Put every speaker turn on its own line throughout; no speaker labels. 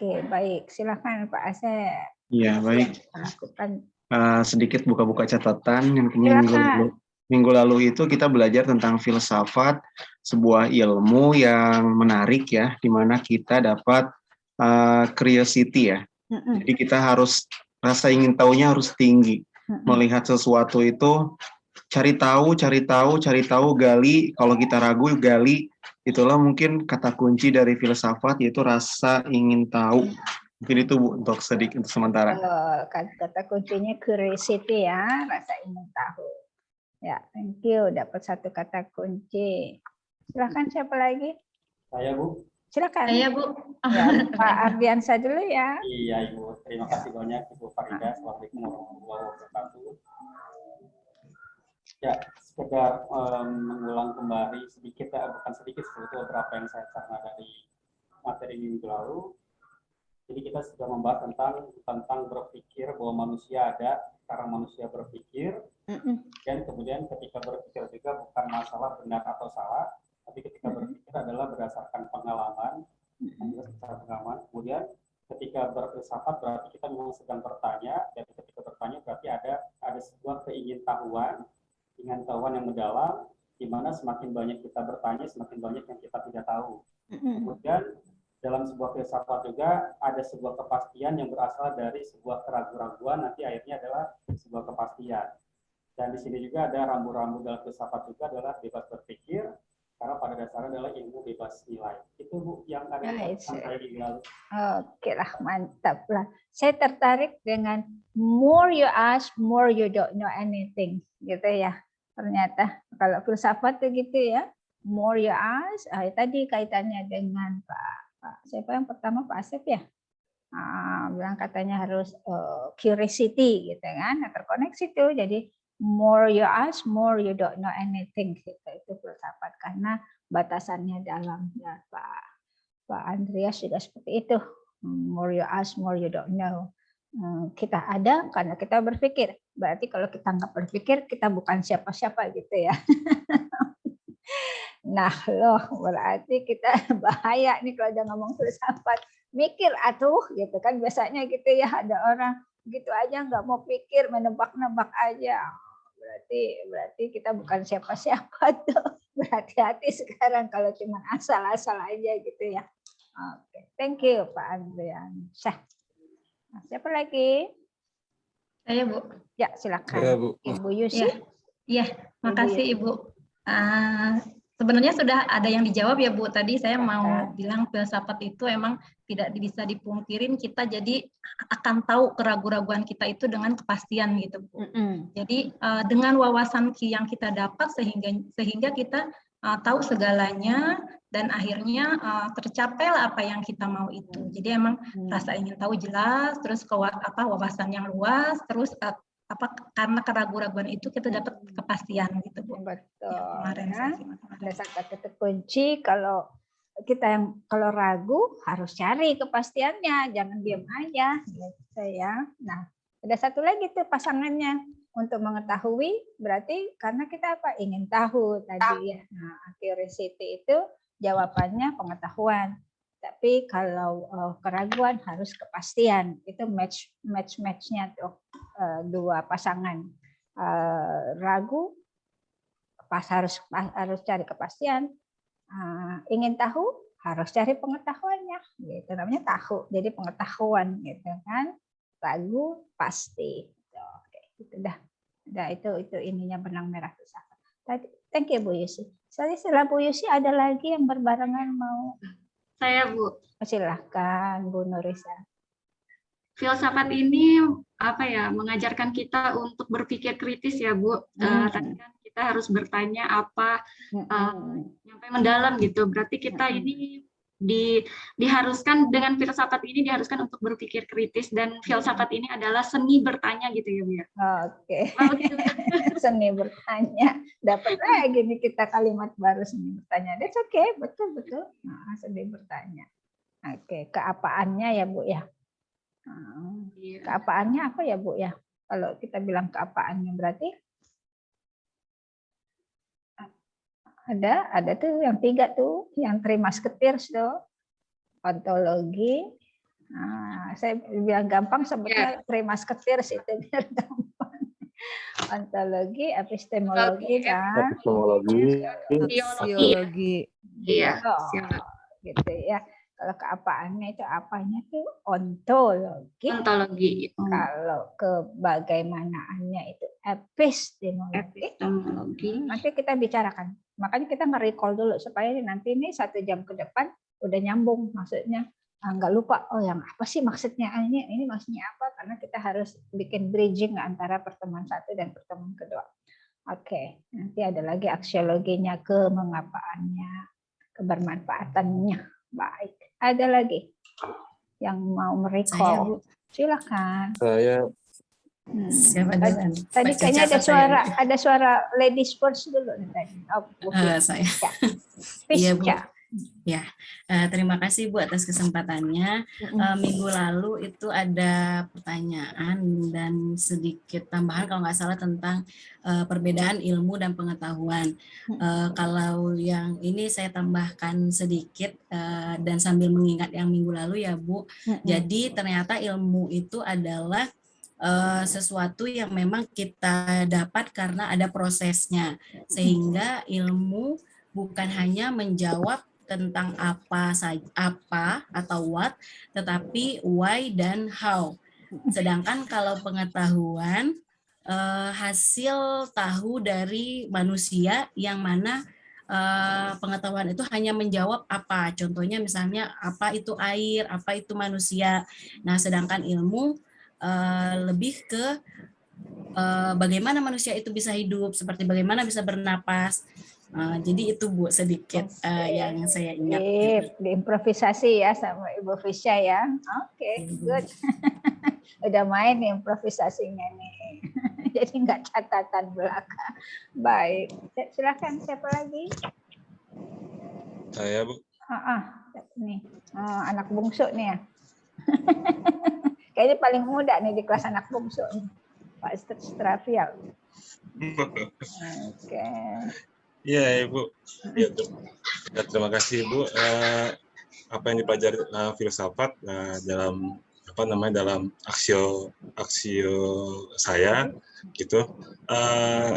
Oke, baik. Silakan Pak Asep.
Iya, baik.
Lakukan.
Sedikit buka-buka catatan. Yang
Silakan.
minggu lalu itu kita belajar tentang filsafat, sebuah ilmu yang menarik ya, di mana kita dapat curiosity ya. Jadi kita harus, rasa ingin tahunya harus tinggi. Melihat sesuatu itu, cari tahu, gali. Kalau kita ragu, gali. Itulah mungkin kata kunci dari filsafat, yaitu rasa ingin tahu. Mungkin itu Bu, untuk sedikit untuk sementara.
Kata kuncinya curiosity ya, rasa ingin tahu. Ya, thank you. Dapat satu kata kunci. Silakan siapa lagi?
Saya Bu.
Silakan.
Saya Bu.
Ya, Pak Ardiansa dulu ya.
Iya Ibu, terima kasih banyak Ibu Farida. Assalamualaikum warahmatullahi wabarakatuh. Ya, sekedar mengulang kembali sedikit, bukan sedikit, sebetulnya beberapa yang saya cerna dari materi minggu lalu. Jadi kita sudah membahas tentang berpikir bahwa manusia ada karena manusia berpikir, dan kemudian ketika berpikir juga bukan masalah benar atau salah, tapi ketika berpikir adalah berdasarkan pengalaman, Kemudian ketika berfilsafat berarti kita memang sedang bertanya, dan ketika bertanya berarti ada sebuah keingintahuan yang mendalam, di mana semakin banyak kita bertanya, semakin banyak yang kita tidak tahu. Kemudian dalam sebuah filsafat juga ada sebuah kepastian yang berasal dari sebuah keraguan-raguan, nanti akhirnya adalah sebuah kepastian. Dan di sini juga ada rambu-rambu dalam filsafat juga adalah bebas berpikir, karena pada dasarnya adalah ilmu bebas nilai. Itu Bu yang ada saya di lalu.
Oke lah, mantap lah. Saya tertarik dengan more you ask, more you don't know anything, gitu ya. Ternyata kalau filsafat tuh gitu ya. More you ask, tadi kaitannya dengan Pak siapa yang pertama, Pak Asep ya? Bilang katanya harus curiosity gitu kan, terkoneksi tuh. Jadi more you ask, more you don't know anything gitu. Itu filsafat karena batasannya dalam ya Pak Andreas juga seperti itu. More you ask, more you don't know. Kita ada karena kita berpikir. Berarti kalau kita nggak berpikir, kita bukan siapa-siapa gitu ya. Nah loh, berarti kita bahaya nih kalau udah ngomong filsafat. Mikir atuh gitu kan, biasanya gitu ya, ada orang gitu aja nggak mau pikir, menebak-nebak aja. Berarti kita bukan siapa-siapa tuh. Berhati-hati sekarang kalau cuma asal-asal aja gitu ya. Oke, thank you Pak Andrian. Nah, siapa lagi?
Saya Bu.
Ya silakan.
Ya, Bu.
Ibu Yusi.
Iya, makasih Ibu. Sebenarnya sudah ada yang dijawab ya Bu. Tadi saya mau bilang filsafat itu emang tidak bisa dipungkirin, kita jadi akan tahu keraguan-raguan kita itu dengan kepastian gitu Bu. Jadi dengan wawasan yang kita dapat sehingga kita tahu segalanya, dan akhirnya tercapailah apa yang kita mau itu. Jadi emang rasa ingin tahu jelas, terus wawasan yang luas, terus karena keraguan-raguan itu kita dapat kepastian gitu Bu.
Betul.
Ya,
ada kata kunci, kalau ragu harus cari kepastiannya, jangan diam aja gitu ya. Nah, ada satu lagi tuh pasangannya, untuk mengetahui berarti karena kita ingin tahu tadi ya. Nah, curiosity itu jawabannya pengetahuan. Tapi kalau keraguan harus kepastian. Itu match-nya tuh dua pasangan. Ragu harus cari kepastian. Ingin tahu harus cari pengetahuannya. Gitu namanya tahu. Jadi pengetahuan gitu kan. Ragu pasti. Oke, itu dah. Itu ininya benang merah filsafat. Thank you Bu Yusi. Setelah Bu Yusi ada lagi yang berbarengan mau?
Saya Bu.
Silahkan Bu Nurisa.
Filsafat ini mengajarkan kita untuk berpikir kritis ya Bu. Tadi kan kita harus bertanya apa sampai mendalam gitu. Berarti kita ini diharuskan dengan filsafat ini diharuskan untuk berpikir kritis, dan filsafat ini adalah seni bertanya gitu ya Bu ya.
Oke. Seni bertanya. Dapat lagi nih kita kalimat baru, seni bertanya. That's okay, betul. Nah, seni bertanya. Oke, keapaannya ya Bu ya. Keapaannya apa ya Bu ya? Kalau kita bilang keapaannya berarti ada tuh yang 3 tuh, yang 3 musketeers tuh. Ontologi, Saya bilang gampang sebutnya pre-musketeers itu biar gampang. Ontologi, epistemologi, dan
Sosiologi.
Iya.
Gitu ya. Kalau keapaannya itu apanya tuh ontologi.
Ontologi.
Kalau kebagaimanaannya itu epistemologi. Nanti kita bicarakan. Makanya kita nge-recall dulu supaya nanti ini 1 jam ke depan udah nyambung maksudnya. Nggak lupa, oh yang apa sih maksudnya ini maksudnya apa, karena kita harus bikin bridging antara pertemuan 1 dan pertemuan kedua. Oke, nanti ada lagi aksiologinya, kemengapaannya, kebermanfaatannya. Baik, ada lagi yang mau merecall? Silakan.
Saya.
Siapa duluan?
Tadi kayaknya ada suara ladies first dulu tadi. Oh,
saya.
Iya,
Bu. Ya, terima kasih Bu atas kesempatannya. Minggu lalu itu ada pertanyaan dan sedikit tambahan kalau nggak salah tentang perbedaan ilmu dan pengetahuan. Kalau yang ini saya tambahkan sedikit dan sambil mengingat yang minggu lalu ya Bu. Jadi ternyata ilmu itu adalah sesuatu yang memang kita dapat karena ada prosesnya, sehingga ilmu bukan hanya menjawab tentang apa atau what, tetapi why dan how. Sedangkan kalau pengetahuan hasil tahu dari manusia yang mana pengetahuan itu hanya menjawab apa. Contohnya misalnya apa itu air, apa itu manusia. Nah, sedangkan ilmu lebih ke bagaimana manusia itu bisa hidup, seperti bagaimana bisa bernapas. Jadi itu Bu sedikit yang saya ingat.
Diimprovisasi ya sama Ibu Fisya ya. Oke, good. Udah main nih improvisasinya nih. Jadi nggak catatan belakang. Baik, silakan siapa lagi?
Saya Bu.
Nih anak bungsu nih ya. Kayaknya paling muda nih di kelas anak bungsu nih. Pak Stravial. Oke.
Iya, Ibu. Ya, terima kasih, Ibu. Apa yang dipelajari filsafat dalam dalam aksio saya gitu.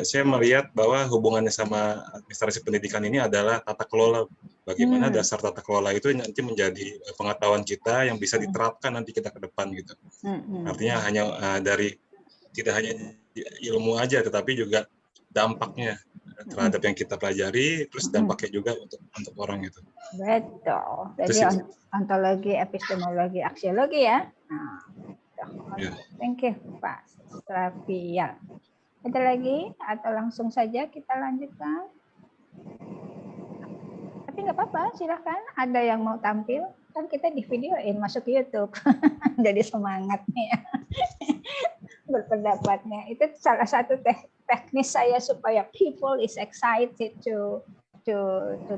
Saya melihat bahwa hubungannya sama administrasi pendidikan ini adalah tata kelola. Bagaimana dasar tata kelola itu nanti menjadi pengetahuan kita yang bisa diterapkan nanti kita ke depan gitu. Artinya hanya tidak hanya ilmu aja, tetapi juga dampaknya terhadap yang kita pelajari, terus dampaknya juga untuk orang itu.
Betul. Jadi ontologi, epistemologi, aksiologi ya. Thank you Pak Stravial. Ada lagi atau langsung saja kita lanjutkan? Tapi nggak apa-apa, silahkan. Ada yang mau tampil? Kan kita di videoin masuk YouTube. Jadi semangat nih ya. Berpendapatnya. Itu salah satu teknis saya supaya people is excited to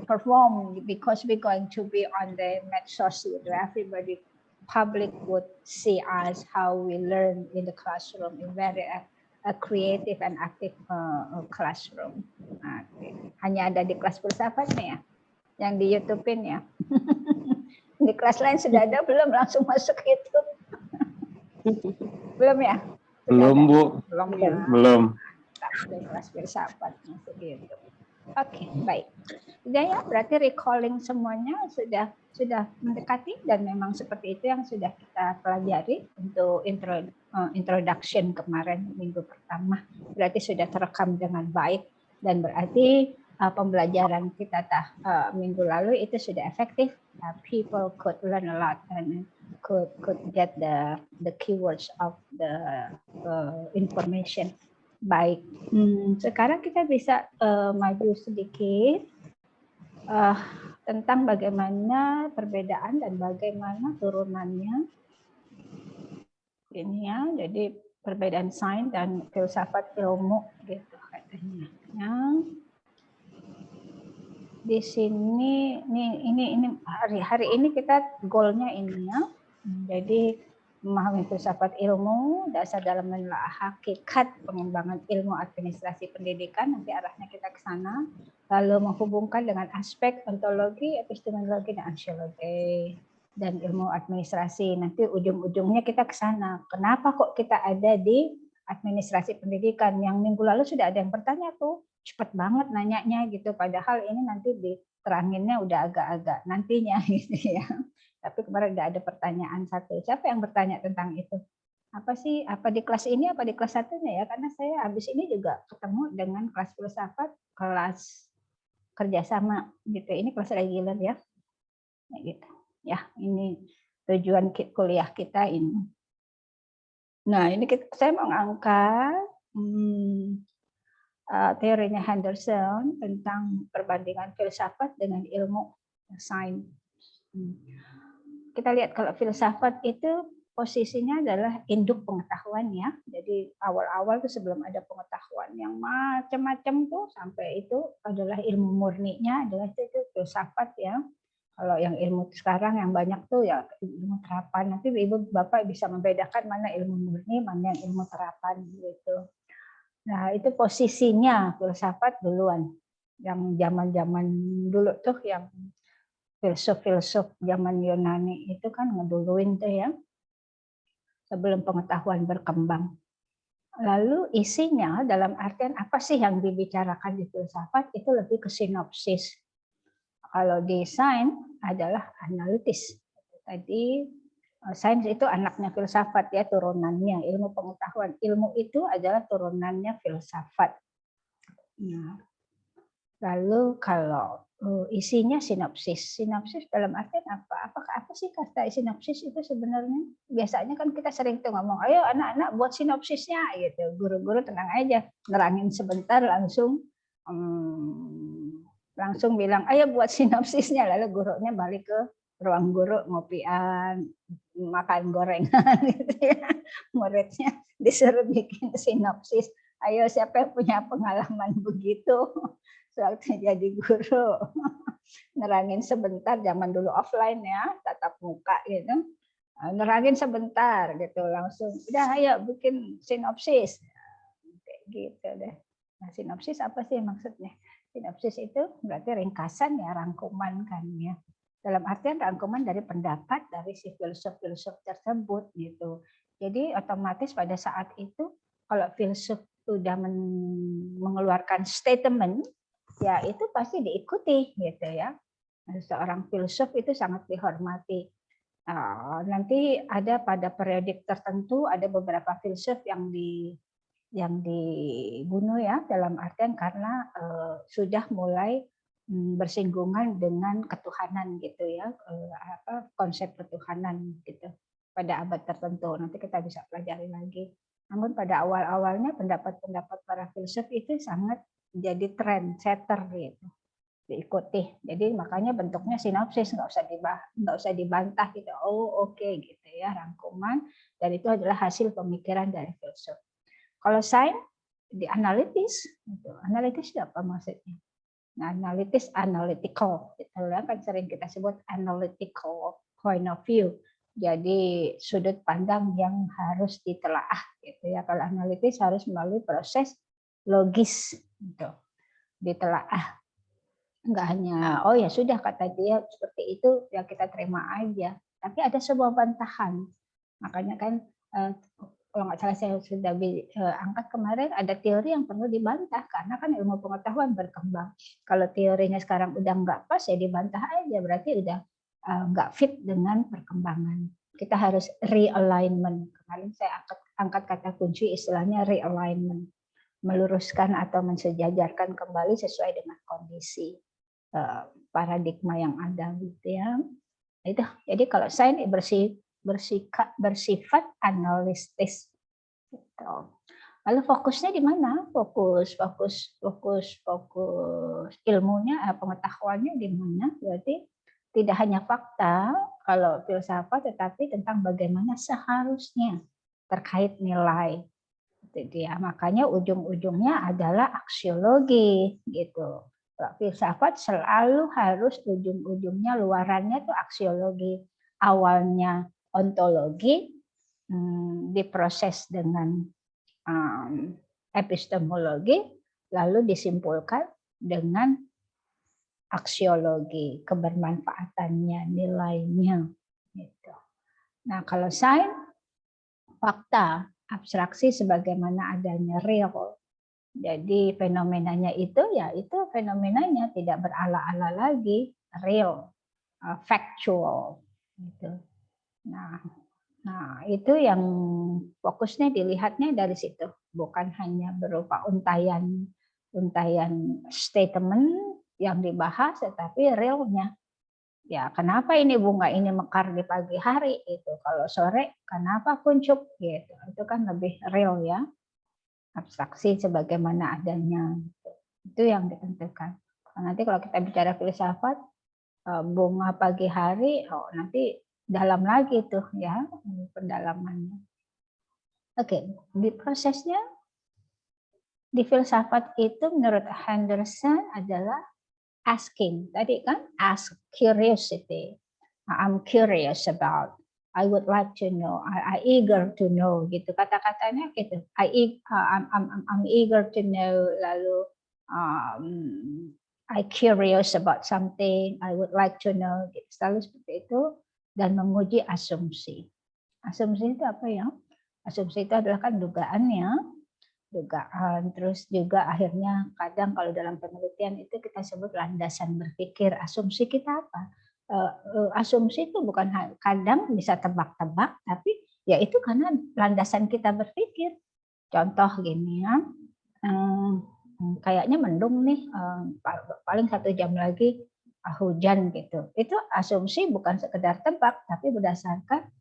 perform, because we're going to be on the medsos. Everybody, public would see us how we learn in the classroom in very a creative and active classroom. Hanya ada di kelas filsafat nih ya, yang di YouTube-in ya. Di kelas lain sudah ada belum langsung masuk YouTube? Belum ya?
Belum, Bu.
Belum ya?
Belum.
Di kelas filsafat masuk YouTube. Oke, baik. Sudah ya, berarti recalling semuanya sudah mendekati, dan memang seperti itu yang sudah kita pelajari untuk introduction kemarin minggu pertama. Berarti sudah terekam dengan baik, dan berarti pembelajaran kita minggu lalu itu sudah efektif. People could learn a lot and could get the keywords of the information. Baik, sekarang kita bisa maju sedikit tentang bagaimana perbedaan dan bagaimana turunannya. Ini ya, jadi perbedaan sains dan filsafat ilmu gitu katanya. Ya. Di sini ini hari ini kita goalnya ini ya. Jadi memahami filsafat ilmu, dasar dalam menelaah hakikat pengembangan ilmu administrasi pendidikan, nanti arahnya kita ke sana, lalu menghubungkan dengan aspek ontologi, epistemologi, dan aksiologi. dan ilmu administrasi. Nanti ujung-ujungnya kita ke sana. Kenapa kok kita ada di administrasi pendidikan? Yang minggu lalu sudah ada yang bertanya tuh, cepet banget nanyanya gitu. Padahal ini nanti diteranginnya udah agak-agak nantinya gitu ya. Tapi kemarin udah ada pertanyaan satu. Siapa yang bertanya tentang itu? Apa sih? Apa di kelas ini? Apa di kelas satunya ya? Karena saya habis ini juga ketemu dengan kelas filsafat, kelas kerjasama gitu. Ini kelas reguler ya. Gitu. Ya, ini tujuan kuliah kita ini. Nah, ini saya mau ngangkat teorinya Henderson tentang perbandingan filsafat dengan ilmu sains. Kita lihat kalau filsafat itu posisinya adalah induk pengetahuan ya. Jadi awal-awal tuh sebelum ada pengetahuan yang macam-macam tuh sampai itu adalah ilmu murninya adalah itu filsafat ya. Kalau yang ilmu sekarang yang banyak tuh ya ilmu terapan. Nanti Ibu Bapak bisa membedakan mana ilmu murni, mana yang ilmu terapan gitu. Nah, itu posisinya filsafat duluan. Yang zaman-zaman dulu tuh yang filsuf-filsuf zaman Yunani itu kan ngeduluin tuh ya. Sebelum pengetahuan berkembang. Lalu isinya dalam artian apa sih yang dibicarakan di filsafat itu lebih ke sinopsis. Kalau desain adalah analitis. Tadi sains itu anaknya filsafat ya, turunannya ilmu pengetahuan. Ilmu itu adalah turunannya filsafat. Nah, lalu kalau isinya sinopsis. Sinopsis dalam artian apa? Apa sih kata sinopsis itu sebenarnya? Biasanya kan kita sering tuh ngomong, ayo anak-anak buat sinopsisnya gitu. Guru-guru tenang aja, nerangin sebentar langsung bilang, ayo buat sinopsisnya. Lalu gurunya balik ke ruang guru ngopian, makan gorengan gitu ya. Muridnya disuruh bikin sinopsis. Ayo siapa yang punya pengalaman begitu? Sewaktu jadi guru. Nerangin sebentar, zaman dulu offline ya, tatap muka gitu. Nerangin sebentar gitu, langsung udah ayo bikin sinopsis. Kayak gitu deh. Nah, sinopsis apa sih maksudnya? Sinopsis itu berarti ringkasan ya, rangkuman kan ya. Dalam artian rangkuman dari pendapat dari si filsuf-filsuf tersebut gitu. Jadi otomatis pada saat itu kalau filsuf sudah mengeluarkan statement, ya itu pasti diikuti gitu ya. Seorang filsuf itu sangat dihormati. Nanti ada pada periodik tertentu ada beberapa filsuf yang dibunuh ya, dalam artian karena sudah mulai bersinggungan dengan ketuhanan gitu ya, konsep ketuhanan gitu pada abad tertentu. Nanti kita bisa pelajari lagi. Namun pada awal-awalnya pendapat-pendapat para filsuf itu sangat jadi trendsetter gitu, diikuti. Jadi makanya bentuknya sinopsis, nggak usah dibantah gitu. Oh oke gitu ya, rangkuman, dan itu adalah hasil pemikiran dari filsuf. Kalau sains di analitis, gitu. Analitis itu apa maksudnya? Nah, analitis analytical, itu kan sering kita sebut analytical point of view. Jadi sudut pandang yang harus ditelaah, gitu ya. Kalau analitis harus melalui proses logis, gitu, ditelaah. Enggak hanya oh ya sudah kata dia seperti itu ya kita terima aja, tapi ada sebuah bantahan. Makanya kan kalau nggak salah saya sudah angkat kemarin, ada teori yang perlu dibantah karena kan ilmu pengetahuan berkembang. Kalau teorinya sekarang udah nggak pas ya dibantah aja, berarti udah nggak fit dengan perkembangan. Kita harus realignment. Kemarin saya angkat kata kunci istilahnya realignment, meluruskan atau mensejajarkan kembali sesuai dengan kondisi paradigma yang ada gitu ya. Itu. Jadi kalau sains bersifat analitis. Gitu. Lalu fokusnya di mana? Fokus ilmunya, pengetahuannya di mana? Berarti tidak hanya fakta kalau filsafat, tetapi tentang bagaimana seharusnya terkait nilai. Itu dia. Makanya ujung-ujungnya adalah aksiologi gitu. Filsafat selalu harus ujung-ujungnya luarannya tuh aksiologi. Awalnya ontologi, diproses dengan epistemologi, lalu disimpulkan dengan aksiologi, kebermanfaatannya, nilainya. Nah, kalau sains, fakta, abstraksi sebagaimana adanya real. Jadi fenomenanya itu ya itu fenomenanya, tidak berala-ala lagi, real, factual gitu. Nah, itu yang fokusnya dilihatnya dari situ, bukan hanya berupa untayan statement yang dibahas, tetapi realnya. Ya, kenapa ini bunga ini mekar di pagi hari itu, kalau sore kenapa kuncup gitu. Itu kan lebih real ya. Abstraksi sebagaimana adanya. Itu yang ditentukan. Nanti kalau kita bicara filsafat, bunga pagi hari, nanti dalam lagi tuh ya pendalamannya. Oke, di prosesnya di filsafat itu menurut Henderson adalah asking. Tadi kan ask, curiosity. I'm curious about. I would like to know. I eager to know gitu. Kata-katanya gitu. I'm eager to know. Lalu I curious about something. I would like to know. Gitu. Selalu seperti itu. Dan menguji asumsi. Asumsi itu apa ya? Asumsi itu adalah kan dugaannya. Dugaan, terus juga akhirnya kadang kalau dalam penelitian itu kita sebut landasan berpikir. Asumsi kita apa? Asumsi itu bukan kadang bisa tebak-tebak, tapi ya itu karena landasan kita berpikir. Contoh gini ya, kayaknya mendung nih, paling 1 jam lagi hujan gitu. Itu asumsi bukan sekedar tebak, tapi berdasarkan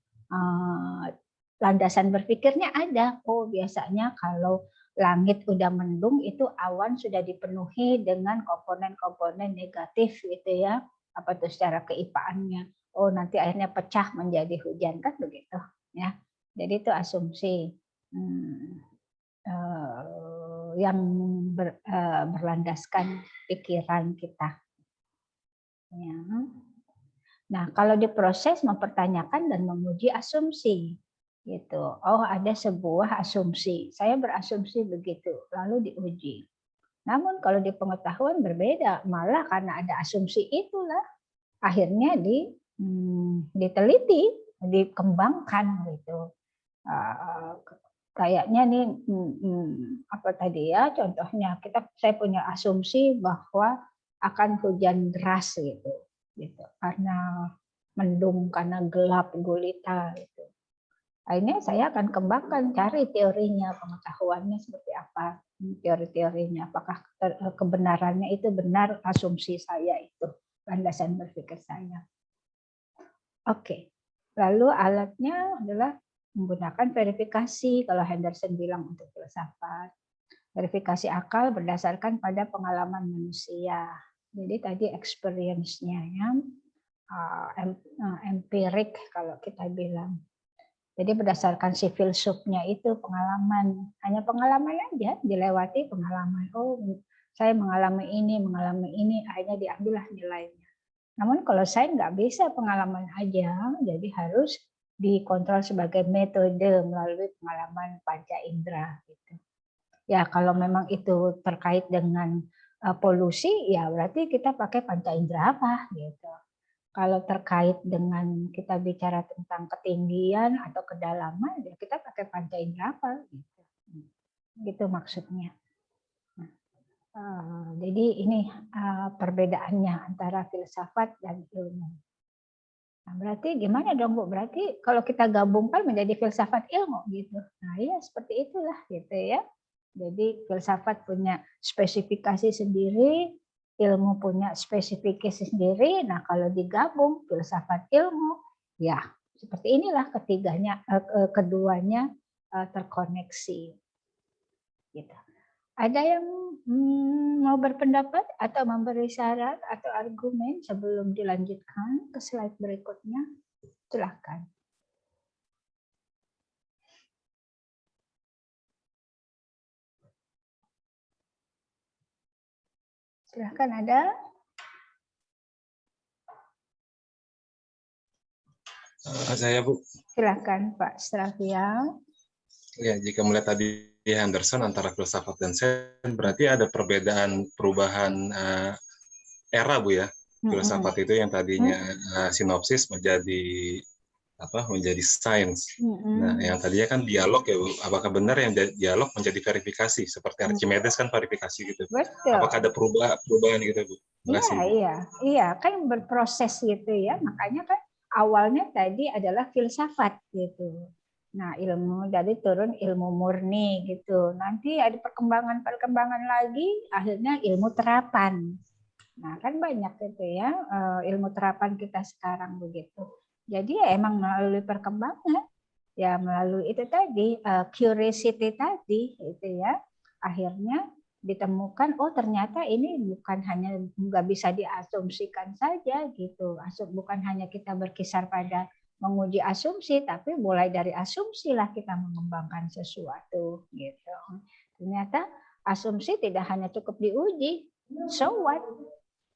landasan berpikirnya ada. Oh, biasanya kalau langit udah mendung itu awan sudah dipenuhi dengan komponen-komponen negatif gitu ya. Apa tuh secara keipaannya. Oh, nanti akhirnya pecah menjadi hujan kan begitu ya. Jadi itu asumsi yang berlandaskan pikiran kita. Ya. Nah, kalau diproses mempertanyakan dan menguji asumsi. Gitu. Oh, ada sebuah asumsi. Saya berasumsi begitu, lalu diuji. Namun kalau di pengetahuan berbeda, malah karena ada asumsi itulah akhirnya diteliti, dikembangkan gitu. Kayaknya nih apa tadi ya? Contohnya saya punya asumsi bahwa akan hujan deras gitu. Karena mendung, karena gelap gulita gitu. Akhirnya saya akan kembangkan, cari teorinya, pengetahuannya seperti apa, teori-teorinya, apakah kebenarannya itu benar asumsi saya itu, landasan berpikir saya. Oke, lalu alatnya adalah menggunakan verifikasi, kalau Henderson bilang untuk filsafat. Verifikasi akal berdasarkan pada pengalaman manusia. Jadi tadi experience-nya ya, empirik kalau kita bilang. Jadi berdasarkan si filsufnya itu pengalaman, hanya pengalaman aja, dilewati pengalaman. Oh, saya mengalami ini, akhirnya diambillah nilainya. Namun kalau saya nggak bisa pengalaman aja, jadi harus dikontrol sebagai metode melalui pengalaman panca indera. Gitu. Ya kalau memang itu terkait dengan polusi, ya berarti kita pakai panca indera apa gitu. Kalau terkait dengan kita bicara tentang ketinggian atau kedalaman, ya kita pakai panca indera apa gitu. Gitu maksudnya. Jadi ini perbedaannya antara filsafat dan ilmu. Nah, berarti gimana dong Bu? Berarti kalau kita gabungkan menjadi filsafat ilmu gitu. Nah, iya seperti itulah gitu ya. Jadi filsafat punya spesifikasi sendiri, ilmu punya spesifikasi sendiri. Nah, kalau digabung filsafat ilmu, ya seperti inilah keduanya terkoneksi. Gitu. Ada yang mau berpendapat atau memberi syarat atau argumen sebelum dilanjutkan ke slide berikutnya? Silakan. Silakan ada.
Saya Bu.
Silakan Pak Straviang.
Ya, jika melihat tadi Henderson antara filsafat dan sains, berarti ada perubahan era Bu ya. Filsafat itu yang tadinya sinopsis menjadi menjadi sains. Nah, yang tadinya kan dialog ya Bu, apakah benar yang dialog menjadi verifikasi seperti Archimedes kan verifikasi gitu.
Betul.
Apakah ada perubahan gitu Bu?
Iya, kan berproses gitu ya. Makanya kan awalnya tadi adalah filsafat gitu. Nah, ilmu dari turun ilmu murni gitu. Nanti ada perkembangan lagi, akhirnya ilmu terapan. Nah, kan banyak gitu ya ilmu terapan kita sekarang begitu. Jadi ya emang melalui perkembangan, ya melalui itu tadi curiosity tadi itu ya, akhirnya ditemukan ternyata ini bukan hanya nggak bisa diasumsikan saja gitu. Bukan hanya kita berkisar pada menguji asumsi, tapi mulai dari asumsi lah kita mengembangkan sesuatu gitu. Ternyata asumsi tidak hanya cukup diuji. So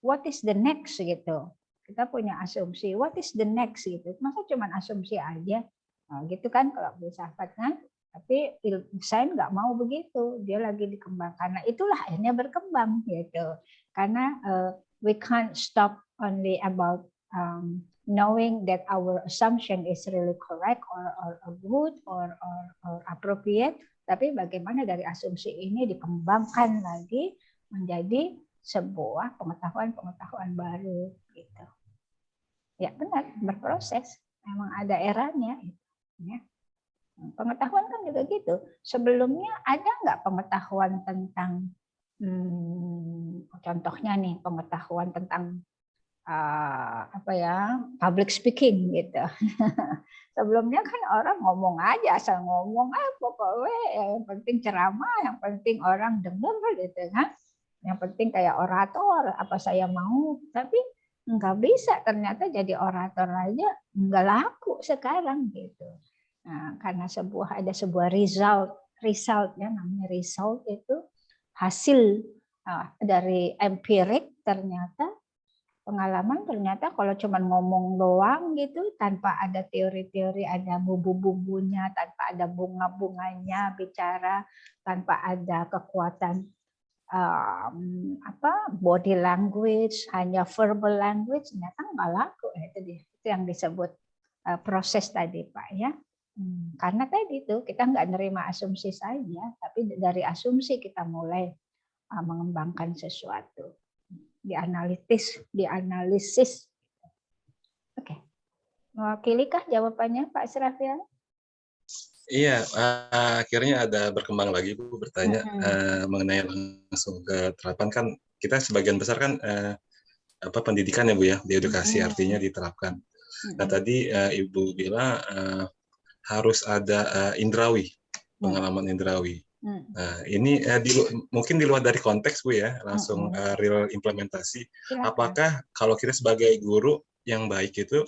what is the next gitu. Kita punya asumsi, what is the next gitu. Masa cuma asumsi aja. Nah, gitu kan kalau filsafat kan. Tapi sains nggak mau begitu, dia lagi dikembangkan. Nah, itulah akhirnya berkembang gitu. Karena we can't stop only about knowing that our assumption is really correct or good or appropriate, tapi bagaimana dari asumsi ini dikembangkan lagi menjadi sebuah pengetahuan baru gitu. Ya benar, berproses. Memang ada eranya. Ya. Pengetahuan kan juga gitu. Sebelumnya ada nggak pengetahuan tentang, contohnya nih pengetahuan tentang public speaking gitu. Sebelumnya kan orang ngomong aja, asal ngomong, pokoknya yang penting ceramah, yang penting orang dengar gitu kan. Yang penting kayak orator, apa saya mau, tapi nggak bisa ternyata jadi orator aja nggak laku sekarang gitu. Nah, karena ada sebuah result ya, namanya result itu hasil dari empirik, ternyata pengalaman ternyata kalau cuma ngomong doang gitu tanpa ada teori-teori, ada bumbu-bumbunya, tanpa ada bunga-bunganya bicara, tanpa ada kekuatan body language, hanya verbal language, ternyata nggak laku. Itu yang disebut proses tadi Pak ya. Karena tadi itu kita nggak nerima asumsi saja, tapi dari asumsi kita mulai mengembangkan sesuatu, dianalisis. Oke, mewakilikah jawabannya Pak Srafian?
Iya, akhirnya ada berkembang lagi Bu bertanya mengenai langsung ke terapan kan kita sebagian besar kan pendidikan ya Bu ya, di edukasi artinya diterapkan. Nah tadi Ibu bilang harus ada indrawi, pengalaman indrawi. Nah ini mungkin di luar dari konteks Bu ya, langsung real implementasi. Apakah kalau kita sebagai guru yang baik itu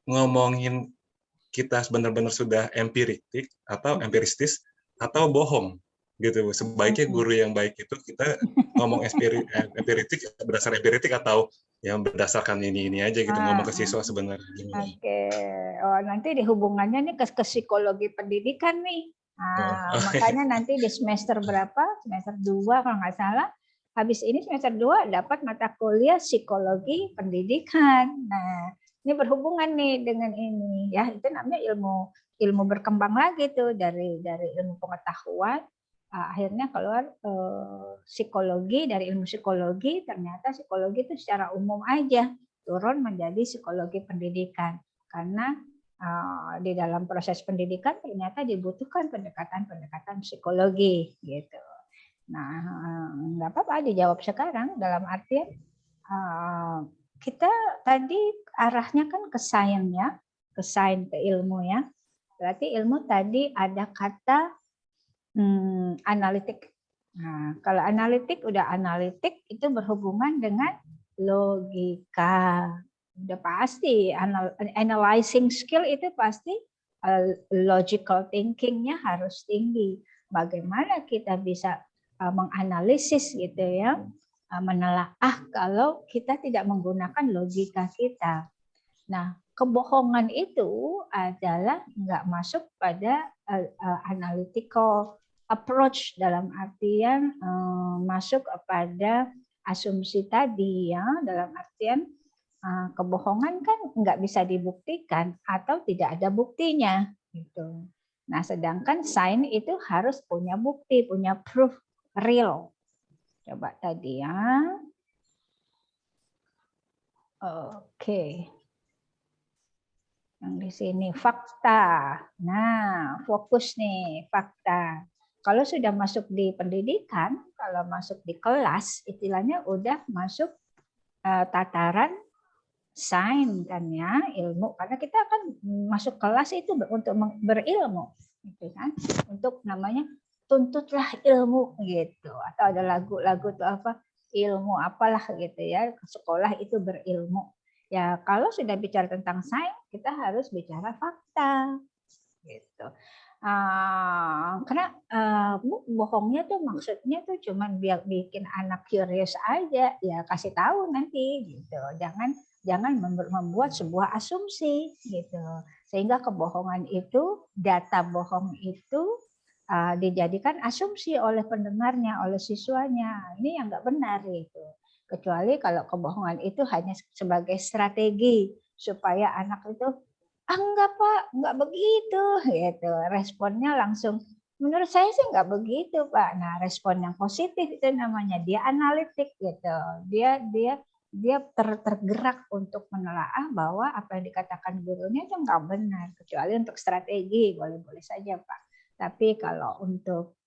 ngomongin kita benar-benar sudah empiristis atau bohong gitu. Sebaiknya guru yang baik itu kita ngomong empiritik berdasar empiritik atau yang berdasarkan ini aja gitu, ngomong ke siswa sebenarnya.
Oke. Nanti di hubungannya nih ke psikologi pendidikan nih. Makanya nanti di semester berapa? Semester 2 kalau nggak salah. Habis ini semester 2 dapat mata kuliah psikologi pendidikan. Nah, ini berhubungan nih dengan ini ya, itu namanya ilmu berkembang lagi tuh dari ilmu pengetahuan, akhirnya keluar psikologi. Dari ilmu psikologi ternyata psikologi itu secara umum aja turun menjadi psikologi pendidikan, karena di dalam proses pendidikan ternyata dibutuhkan pendekatan psikologi gitu. Nah, nggak apa-apa dijawab sekarang, dalam artian kita tadi arahnya kan ke sains ya, ke ilmu ya. Berarti ilmu tadi ada kata analitik. Nah, kalau analitik itu berhubungan dengan logika. Udah pasti analyzing skill itu pasti logical thinkingnya harus tinggi. Bagaimana kita bisa menganalisis gitu ya, menelaah kalau kita tidak menggunakan logika kita. Nah, kebohongan itu adalah nggak masuk pada analytical approach, dalam artian masuk kepada asumsi tadi ya, dalam artian kebohongan kan nggak bisa dibuktikan atau tidak ada buktinya gitu. Nah, sedangkan sign itu harus punya bukti, punya proof real. Coba tadi ya. Oke. Yang di sini fakta. Nah, fokus nih fakta. Kalau sudah masuk di pendidikan, kalau masuk di kelas, istilahnya udah masuk tataran sains kan ya, ilmu. Karena kita akan masuk kelas itu untuk berilmu, gitu kan? Untuk namanya tuntutlah ilmu gitu. Atau ada lagu-lagu tuh apa? Ilmu apalah gitu ya. Sekolah itu berilmu. Ya, kalau sudah bicara tentang sains, kita harus bicara fakta, gitu. Karena bohongnya tuh maksudnya tuh cuman biar bikin anak curious aja, ya kasih tahu nanti, gitu. Jangan membuat sebuah asumsi, gitu. Sehingga kebohongan itu, data bohong itu dijadikan asumsi oleh pendengarnya, oleh siswanya. Ini yang nggak benar itu. Kecuali kalau kebohongan itu hanya sebagai strategi supaya anak itu enggak Pak, enggak begitu gitu. Responnya langsung menurut saya sih enggak begitu Pak. Nah, respon yang positif itu namanya dia analitik gitu. Dia tergerak untuk menelaah bahwa apa yang dikatakan gurunya itu enggak benar, kecuali untuk strategi boleh-boleh saja Pak. Tapi kalau untuk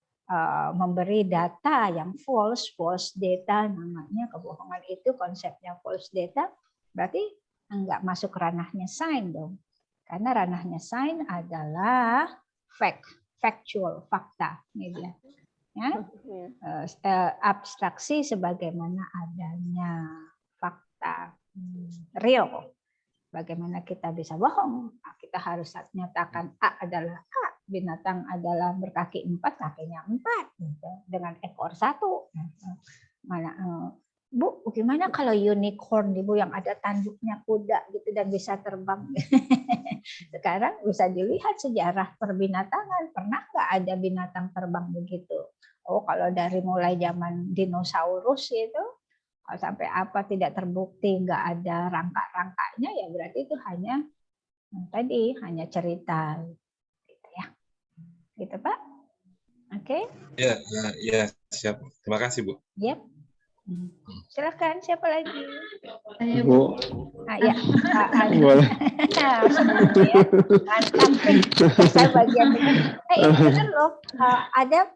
memberi data yang false data namanya, kebohongan itu konsepnya false data, berarti enggak masuk ranahnya sains dong. Karena ranahnya sains adalah factual, fakta, gitu ya. Abstraksi sebagaimana adanya fakta real. Bagaimana kita bisa bohong? Nah, kita harus nyatakan A adalah A, binatang adalah berkaki 4, kakinya 4, gitu. Dengan ekor 1. Mana Bu, gimana kalau unicorn Ibu yang ada tanduknya kuda gitu dan bisa terbang? Sekarang bisa dilihat sejarah perbinatangan, pernah nggak ada binatang terbang begitu? Oh, kalau dari mulai zaman dinosaurus itu, kalau sampai apa tidak terbukti, nggak ada rangka-rangkanya, ya berarti itu hanya hanya cerita, gitu ya, gitu Pak. Oke?
Ya, siap. Terima kasih Bu.
Yep. Silakan, siapa lagi?
Bu.
Ya, boleh. Sebelumnya, mantap. Saya bagian ini benar loh. Ada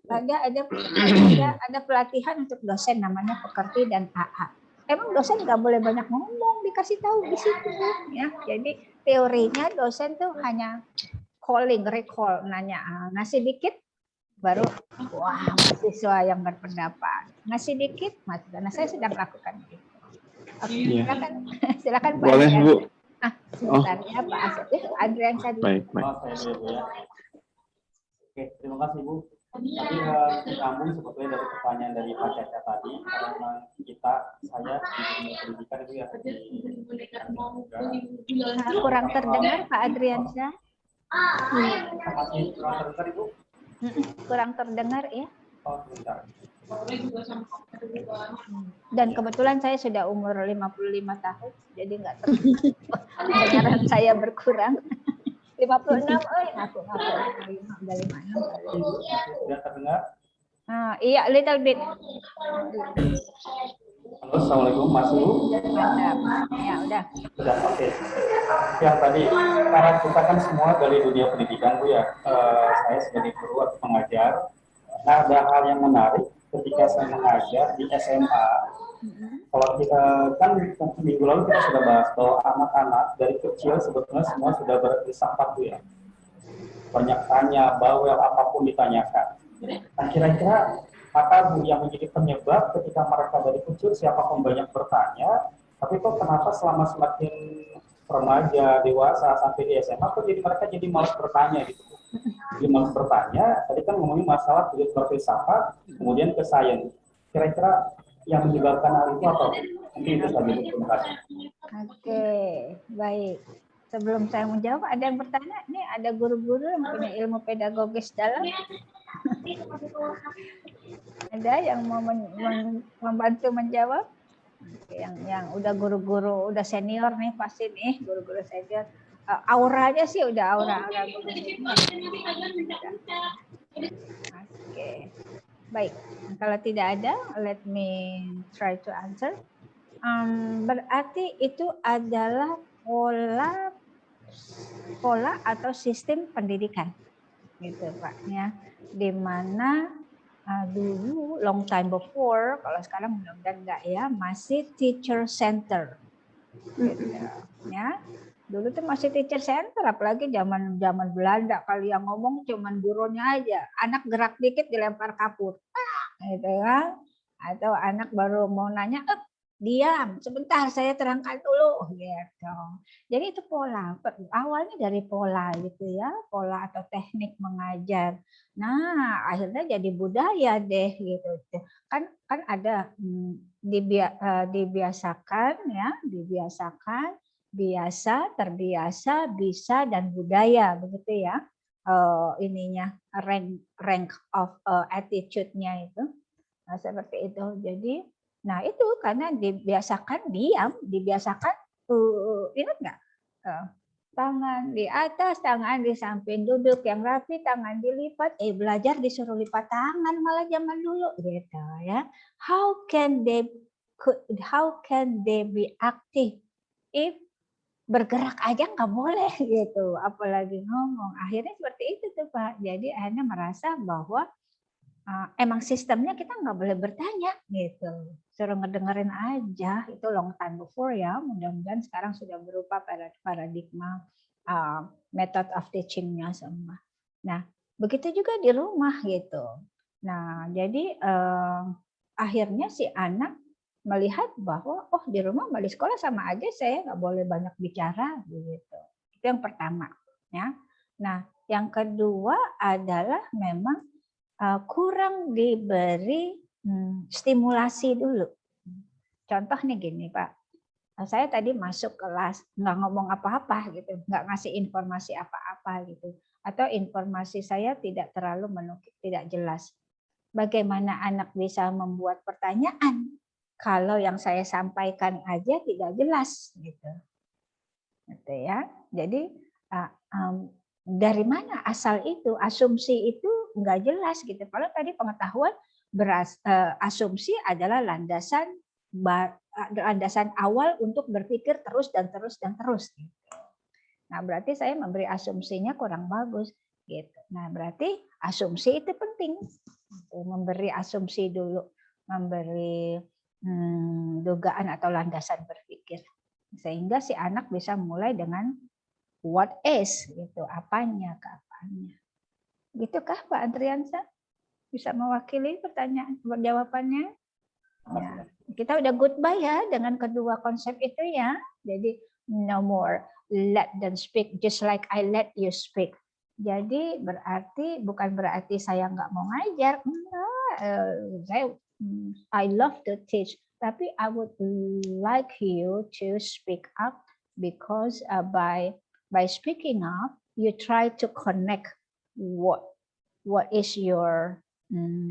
pelatihan untuk dosen namanya pekerti dan AA. Emang dosen nggak boleh banyak ngomong, dikasih tahu di situ ya. Jadi teorinya dosen tuh hanya recall, nanya, ngasih dikit baru wah mahasiswa yang berpendapat, ngasih dikit karena saya sedang lakukan itu. Oke, silakan Pak.
Boleh
Adrian.
Bu.
Sebentar ya Pak Asep. Adrian tadi.
Baik.
Oke, terima kasih Bu. Tadi nyambung sebetulnya dari pertanyaan dari Pak Caca tadi, karena saya di dunia pendidikan itu ya
kurang terdengar Pak Adriansyah.
Masih kurang terdengar Ibu?
Kurang terdengar ya.
Oh, sebentar.
Dan kebetulan saya sudah umur 55 tahun, jadi nggak pendengaran saya berkurang. 56, aku udah 56.
Sudah terdengar?
Iya, little bit.
Halo, Assalamualaikum Mas Bu.
Mantap. Ya, udah.
Sudah, oke. Yang tadi, karena kita kan semua dari dunia pendidikan Bu ya, saya sebagai guru atau pengajar. Nah, ada hal yang menarik ketika saya mengajar di SMA. Kalau kita kan minggu lalu kita sudah bahas bahwa anak-anak dari kecil sebetulnya semua sudah berfilsafat Bu ya. Banyak tanya, bawel apapun ditanyakan. Nah, kira-kira apa Bu yang menjadi penyebab ketika mereka dari kecil siapapun banyak bertanya, tapi kok kenapa selama semakin remaja, dewasa sampai di SMA kok jadi mereka jadi malas bertanya gitu. Jadi malas bertanya, tadi kan ngomongin masalah berfilsafat, kemudian ke sains. Kira-kira yang menyebabkan hal itu apa? Mungkin itu saja. Terima kasih. Oke,
baik. Sebelum saya menjawab, ada yang bertanya, ini ada guru-guru yang punya ilmu pedagogis dalam. Ada yang mau membantu menjawab? Yang udah guru-guru udah senior nih pasti nih guru-guru senior auranya sih udah aura guru. Oke. Baik, kalau tidak ada, let me try to answer. Berarti itu adalah pola atau sistem pendidikan, gitu Pak ya, di mana dulu long time before, kalau sekarang mudah-mudahan enggak ya, masih teacher center, gitu ya. Dulu tuh masih teacher center, apalagi zaman Belanda, kali yang ngomong cuman gurunya aja, anak gerak dikit dilempar kapur, gitu kan, atau anak baru mau nanya, diam sebentar saya terangkan dulu, gitu. Jadi itu pola, awalnya dari pola gitu ya, pola atau teknik mengajar. Nah akhirnya jadi budaya deh gitu. Kan ada dibiasakan ya, biasa, terbiasa, bisa, dan budaya begitu ya. Ininya rank of attitude-nya itu. Nah, seperti itu. Jadi, nah itu karena dibiasakan diam, dibiasakan ingat nggak? Tangan di atas, tangan di samping, duduk yang rapi, tangan dilipat. Belajar disuruh lipat tangan malah zaman dulu gitu ya. How can they be active if bergerak aja nggak boleh gitu, apalagi ngomong. Akhirnya seperti itu tuh Pak. Jadi akhirnya merasa bahwa emang sistemnya kita nggak boleh bertanya gitu, suruh ngedengerin aja. Itu long time before ya, mudah-mudahan sekarang sudah berubah paradigma method of teachingnya semua. Nah begitu juga di rumah gitu. Nah jadi akhirnya si anak melihat bahwa di rumah sama di sekolah sama aja, saya nggak boleh banyak bicara gitu. Itu yang pertama ya. Nah yang kedua adalah memang kurang diberi stimulasi dulu. Contoh nih gini Pak, saya tadi masuk kelas nggak ngomong apa-apa gitu, nggak ngasih informasi apa-apa gitu, atau informasi saya tidak terlalu menukik, tidak jelas. Bagaimana anak bisa membuat pertanyaan kalau yang saya sampaikan aja tidak jelas gitu ya. Jadi dari mana asal itu, asumsi itu nggak jelas gitu. Kalau tadi pengetahuan asumsi adalah landasan awal untuk berpikir terus dan terus dan terus. Gitu. Nah berarti saya memberi asumsinya kurang bagus. Gitu. Nah berarti asumsi itu penting. Memberi asumsi dulu, memberi dugaan atau landasan berpikir. Sehingga si anak bisa mulai dengan what is, gitu, apanya ke apanya. Gitukah Pak Andriansa? Bisa mewakili pertanyaan jawabannya? Ya, kita udah goodbye ya dengan kedua konsep itu ya. Jadi no more let them speak just like I let you speak. Jadi bukan berarti saya nggak mau ngajar. I love to teach, tapi I would like you to speak up because by speaking up, you try to connect what is your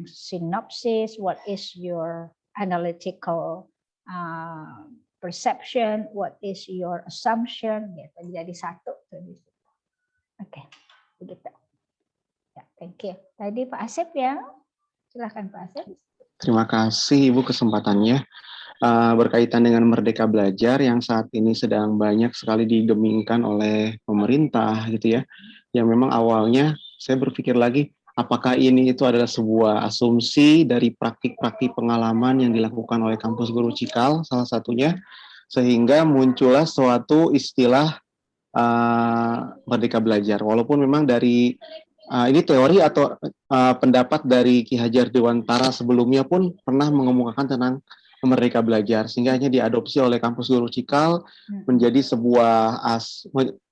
synopsis, what is your analytical perception, what is your assumption, gitu. Jadi satu. Oke, begitu. Ya, thank you. Tadi Pak Asep ya, silakan Pak Asep.
Terima kasih Ibu kesempatannya. Berkaitan dengan Merdeka Belajar yang saat ini sedang banyak sekali digemingkan oleh pemerintah gitu ya. Yang memang awalnya saya berpikir lagi, apakah ini itu adalah sebuah asumsi dari praktik-praktik pengalaman yang dilakukan oleh Kampus Guru Cikal salah satunya, sehingga muncullah suatu istilah Merdeka Belajar. Walaupun memang dari ini teori atau pendapat dari Ki Hajar Dewantara sebelumnya pun pernah mengemukakan tentang Merdeka Belajar, sehingga hanya diadopsi oleh Kampus Guru Cikal menjadi sebuah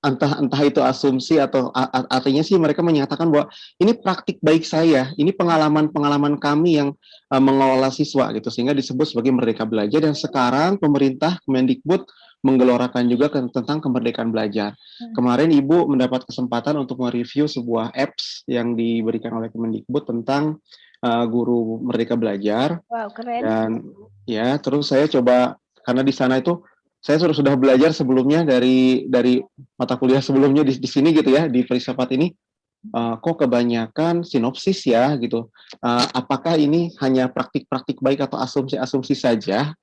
entah itu asumsi atau artinya sih mereka menyatakan bahwa ini praktik baik saya, ini pengalaman kami yang mengelola siswa gitu, sehingga disebut sebagai Merdeka Belajar. Dan sekarang pemerintah Kemendikbud menggelorakan juga tentang kemerdekaan belajar. Kemarin Ibu mendapat kesempatan untuk mereview sebuah apps yang diberikan oleh Kemendikbud tentang guru Merdeka Belajar.
Wow, keren.
Dan ya, terus saya coba karena di sana itu saya sudah belajar sebelumnya dari mata kuliah sebelumnya di sini gitu ya, di filsafat ini. Kok kebanyakan sinopsis ya gitu. Apakah ini hanya praktik-praktik baik atau asumsi-asumsi saja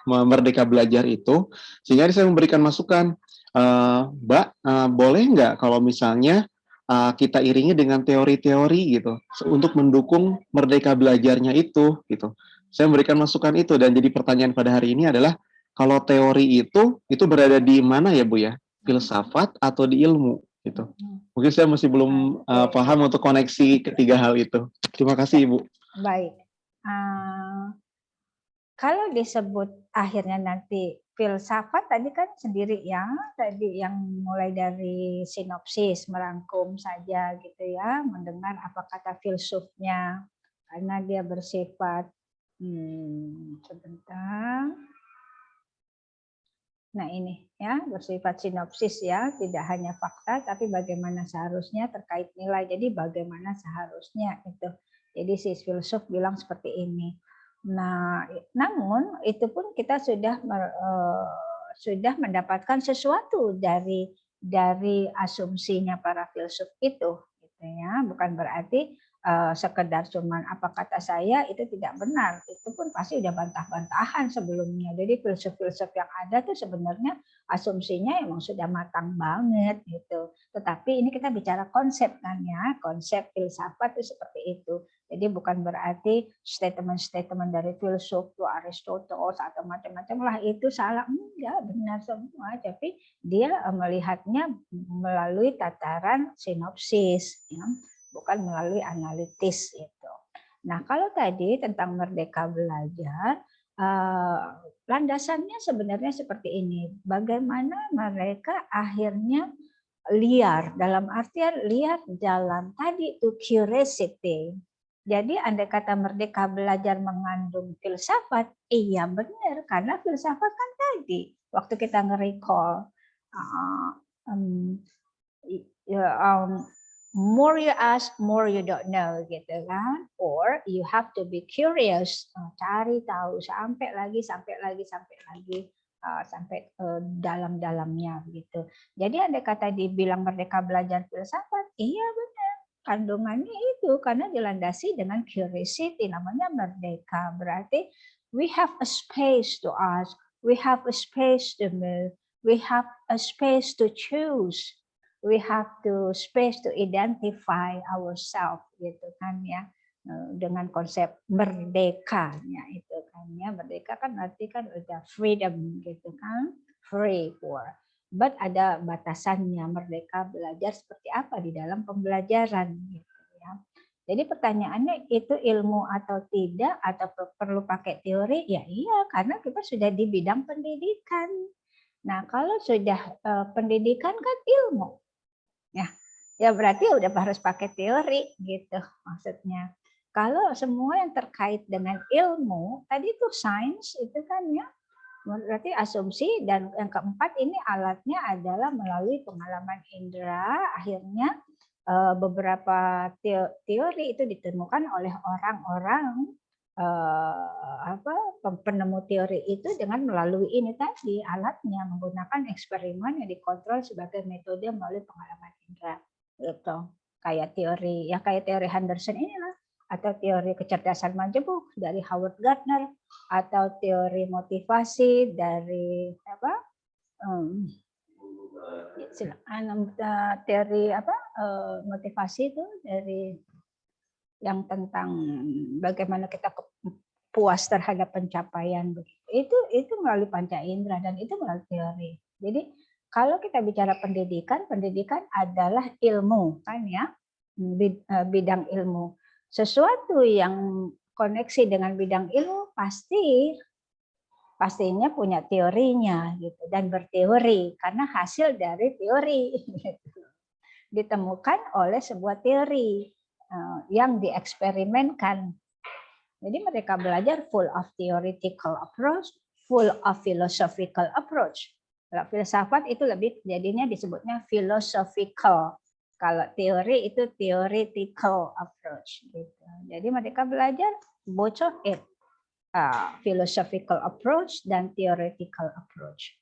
Merdeka Belajar itu? Sehingga saya memberikan masukan, Mbak, boleh nggak kalau misalnya kita iringi dengan teori-teori gitu untuk mendukung Merdeka Belajarnya itu gitu. Saya memberikan masukan itu, dan jadi pertanyaan pada hari ini adalah kalau teori itu berada di mana ya Bu ya? Filsafat atau di ilmu gitu. Mungkin saya masih belum paham untuk koneksi ketiga hal itu. Terima kasih Ibu.
Baik. Kalau disebut akhirnya nanti filsafat tadi kan sendiri ya, tadi yang mulai dari sinopsis, merangkum saja gitu ya, mendengar apa kata filsufnya, karena dia bersifat sebentar. Nah ini ya, bersifat sinopsis ya, tidak hanya fakta tapi bagaimana seharusnya terkait nilai. Jadi bagaimana seharusnya itu. Jadi si filsuf bilang seperti ini. Nah, namun itu pun kita sudah mendapatkan sesuatu dari asumsinya para filsuf itu, gitu ya. Bukan berarti sekedar cuman apa kata saya itu tidak benar, itu pun pasti udah bantah-bantahan sebelumnya. Jadi filsuf-filsuf yang ada tuh sebenarnya asumsinya emang sudah matang banget gitu. Tetapi ini kita bicara konsep kan ya, konsep filsafat itu seperti itu. Jadi bukan berarti statement-statement dari filsuf tuh Aristoteles atau macam-macam lah itu salah, enggak, benar semua. Tapi dia melihatnya melalui tataran sinopsis ya, bukan melalui analitis itu. Nah, kalau tadi tentang Merdeka Belajar, landasannya sebenarnya seperti ini. Bagaimana mereka akhirnya liar, dalam artian liar dalam tadi itu curiosity. Jadi andai kata Merdeka Belajar mengandung filsafat, iya benar, karena filsafat kan tadi waktu kita nge-recall more you ask, more you don't know, gitu kan? Or you have to be curious, cari tahu sampai lagi dalam-dalamnya, gitu. Jadi andai kata dibilang Merdeka Belajar filsafat, iya benar, kandungannya itu karena dilandasi dengan curiosity, namanya merdeka. Berarti we have a space to ask, we have a space to move, we have a space to choose. We have to space to identify ourselves, gitu kan ya, dengan konsep merdekanya itu kan ya. Merdeka kan arti kan udah freedom gitu kan, free for. But ada batasannya, Merdeka Belajar seperti apa di dalam pembelajaran gitu ya. Jadi pertanyaannya itu ilmu atau tidak, atau perlu pakai teori? Ya iya, karena kita sudah di bidang pendidikan. Nah kalau sudah pendidikan kan ilmu. Ya berarti udah harus pakai teori gitu maksudnya. Kalau semua yang terkait dengan ilmu, tadi itu sains itu kan ya, berarti asumsi, dan yang keempat ini alatnya adalah melalui pengalaman indera, akhirnya beberapa teori itu ditemukan oleh orang-orang penemu teori itu dengan melalui ini tadi alatnya, menggunakan eksperimen yang dikontrol sebagai metode melalui pengalaman indera. Gitu. Kayak teori Henderson inilah, atau teori kecerdasan majemuk dari Howard Gardner, atau teori motivasi dari teori motivasi itu dari yang tentang bagaimana kita puas terhadap pencapaian begitu. Itu melalui panca indera dan itu melalui teori. Jadi kalau kita bicara pendidikan adalah ilmu kan ya, bidang ilmu. Sesuatu yang koneksi dengan bidang ilmu pastinya punya teorinya gitu, dan berteori karena hasil dari teori gitu. Ditemukan oleh sebuah teori yang dieksperimenkan. Jadi mereka belajar full of theoretical approach, full of philosophical approach. Kalau filsafat itu lebih jadinya disebutnya philosophical. Kalau teori itu theoretical approach gitu. Jadi mereka belajar both of it. philosophical approach dan theoretical approach.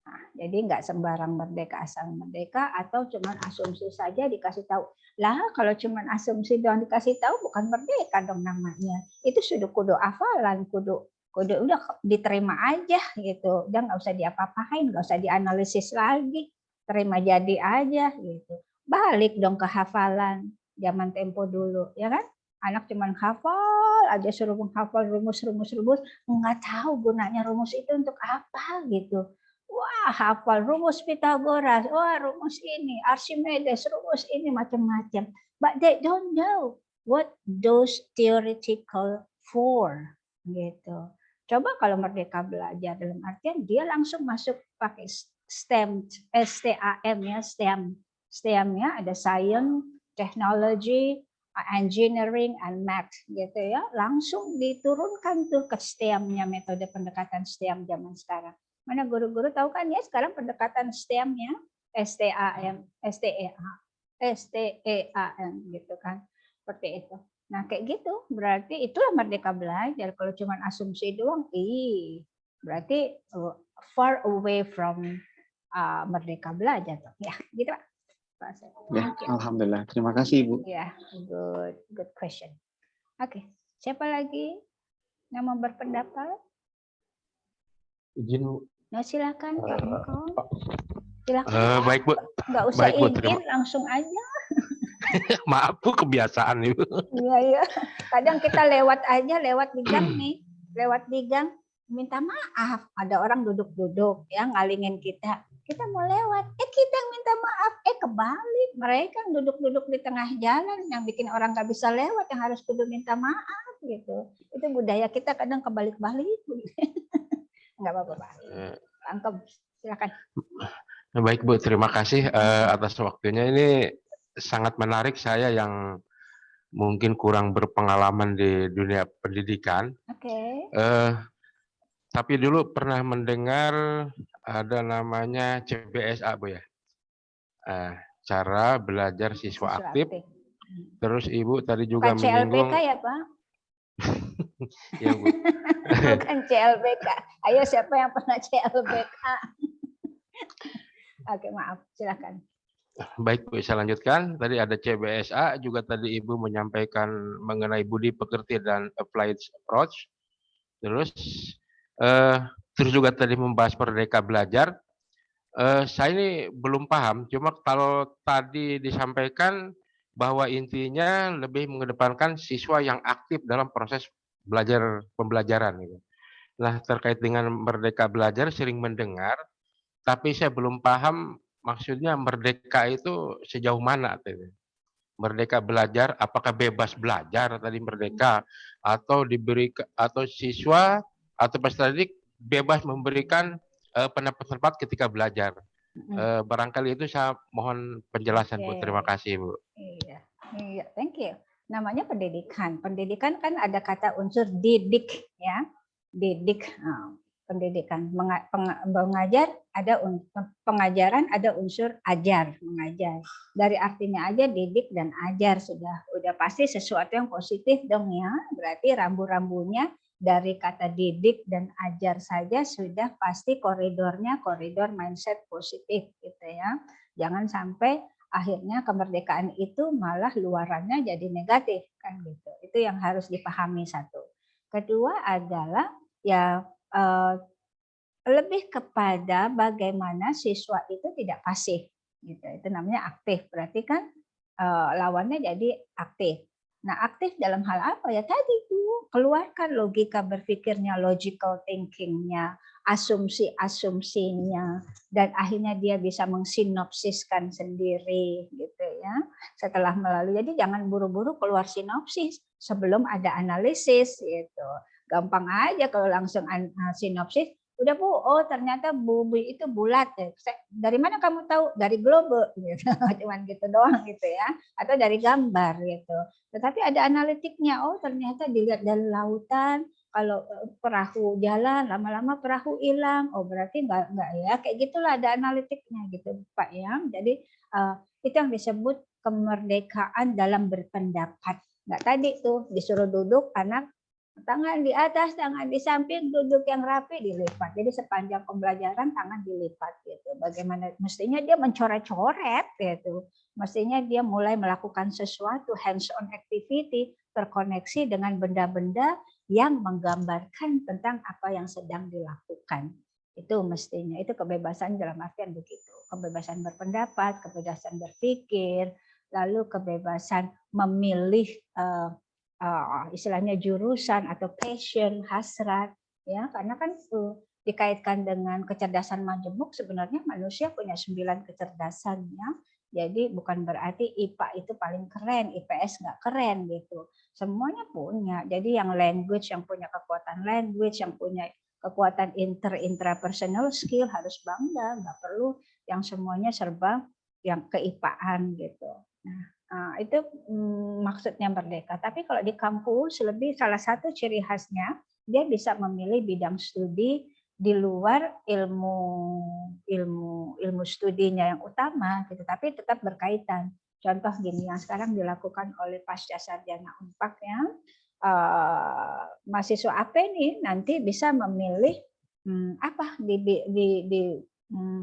Nah, jadi nggak sembarang merdeka asal merdeka atau cuman asumsi saja dikasih tahu. Lah kalau cuman asumsi doang dikasih tahu bukan merdeka dong namanya. Itu sudah kudu hafalan, kudu udah diterima aja gitu. Udah nggak usah diapa-apain, nggak usah dianalisis lagi. Terima jadi aja gitu. Balik dong ke hafalan zaman tempo dulu, ya kan? Anak cuman hafal aja, suruh menghafal rumus, nggak tahu gunanya rumus itu untuk apa gitu. Wah, hafal rumus Pitagoras, wah rumus ini, Archimedes, rumus ini macam-macam. But they don't know what those theoretical for, gitu. Coba kalau Merdeka Belajar dalam artian dia langsung masuk pakai STEM, STAM ya, STEM. STEM-nya ada science, technology, engineering, and math, gitu ya. Langsung diturunkan tuh ke STEM-nya, metode pendekatan STEM zaman sekarang. Mana guru-guru tahu kan ya sekarang pendekatan STEM-nya STAM, STEAM gitu kan. Seperti itu. Nah, kayak gitu. Berarti itulah Merdeka Belajar. Kalau cuma asumsi doang, berarti far away from Merdeka Belajar. Ya, gitu Pak.
Ya, alhamdulillah. Terima kasih Ibu.
Ya, good question. Oke, siapa lagi yang mau berpendapat?
Izin Bu.
Nah, silakan Pak Miko. Silakan.
Baik Bu.
Nggak usah
Baik, Bu,
izin, langsung aja.
Maaf Bu, kebiasaan Ibu.
Iya. Kadang kita lewat di gang nih, minta maaf. Ada orang duduk-duduk ya ngalingin kita. Kita mau lewat, kita yang minta maaf. Kebalik, mereka yang duduk-duduk di tengah jalan yang bikin orang nggak bisa lewat, yang harus kudu minta maaf gitu. Itu budaya kita kadang kebalik-balik. Nggak apa-apa Pak. Angkep, silakan.
Baik Bu, terima kasih atas waktunya. Ini sangat menarik, saya yang mungkin kurang berpengalaman di dunia pendidikan.
Oke.
Tapi dulu pernah mendengar ada namanya CBSA Bu ya. Cara belajar siswa aktif. Terus Ibu tadi juga menyinggung.
CLBK ya Pak?
Ya Bu.
Bukan CLBK. Ayo siapa yang pernah CLBK? Oke, maaf, silakan.
Baik Bu, saya lanjutkan. Tadi ada CBSA, juga tadi Ibu menyampaikan mengenai budi pekerti dan applied approach. Terus juga tadi membahas Merdeka Belajar. Saya ini belum paham, cuma kalau tadi disampaikan bahwa intinya lebih mengedepankan siswa yang aktif dalam proses pembelajaran. Gitu. Nah, terkait dengan Merdeka Belajar sering mendengar, tapi saya belum paham maksudnya merdeka itu sejauh mana. Gitu. Merdeka Belajar, apakah bebas belajar tadi merdeka, atau siswa atau peserta didik bebas memberikan pendapat ketika belajar. Barangkali itu saya mohon penjelasan Bu. Terima kasih Bu.
Iya, thank you. Namanya pendidikan. Pendidikan kan ada kata unsur didik ya. Didik. Pendidikan mengajar ada pengajaran ada unsur ajar, mengajar. Dari artinya aja didik dan ajar udah pasti sesuatu yang positif dong ya. Berarti rambu-rambunya dari kata didik dan ajar saja sudah pasti koridornya koridor mindset positif gitu ya. Jangan sampai akhirnya kemerdekaan itu malah luarannya jadi negatif kan gitu. Itu yang harus dipahami satu. Kedua adalah ya lebih kepada bagaimana siswa itu tidak pasif gitu. Itu namanya aktif. Berarti kan lawannya jadi aktif. Nah, aktif dalam hal apa ya? Tadi tuh keluarkan logika berpikirnya, logical thinkingnya, asumsi-asumsinya, dan akhirnya dia bisa mengsinopsiskan sendiri gitu ya. Setelah melalui, jadi jangan buru-buru keluar sinopsis sebelum ada analisis gitu. Gampang aja kalau langsung sinopsis. Udah Bu, oh ternyata bumi itu bulat ya. Dari mana kamu tahu? Dari globe gitu. Cuman gitu doang gitu ya. Atau dari gambar gitu. Tetapi ada analitiknya. Oh ternyata dilihat dari lautan, kalau perahu jalan lama-lama perahu hilang. Oh berarti enggak ya. Kayak gitulah ada analitiknya gitu Pak ya. Jadi itu yang disebut kemerdekaan dalam berpendapat. Enggak tadi tuh disuruh duduk anak Tangan di atas, tangan di samping, duduk yang rapi, dilipat. Jadi sepanjang pembelajaran tangan dilipat gitu. Bagaimana mestinya dia mencoret-coret gitu. Mestinya dia mulai melakukan sesuatu hands-on activity terkoneksi dengan benda-benda yang menggambarkan tentang apa yang sedang dilakukan. Itu mestinya, itu kebebasan dalam artian begitu. Kebebasan berpendapat, kebebasan berpikir, lalu kebebasan memilih istilahnya jurusan atau passion, hasrat, ya, karena kan dikaitkan dengan kecerdasan majemuk, sebenarnya manusia punya 9 kecerdasan, ya. Jadi bukan berarti IPA itu paling keren, IPS nggak keren gitu. Semuanya punya. Jadi yang language, yang punya kekuatan language, yang punya kekuatan intrapersonal skill harus bangga, nggak perlu yang semuanya serba yang keipaan gitu. Nah, itu maksudnya merdeka. Tapi kalau di kampus lebih salah satu ciri khasnya dia bisa memilih bidang studi di luar ilmu studinya yang utama, gitu. Tapi tetap berkaitan. Contoh gini yang sekarang dilakukan oleh pasca sarjana Unpad ya, mahasiswa AP nih nanti bisa memilih apa di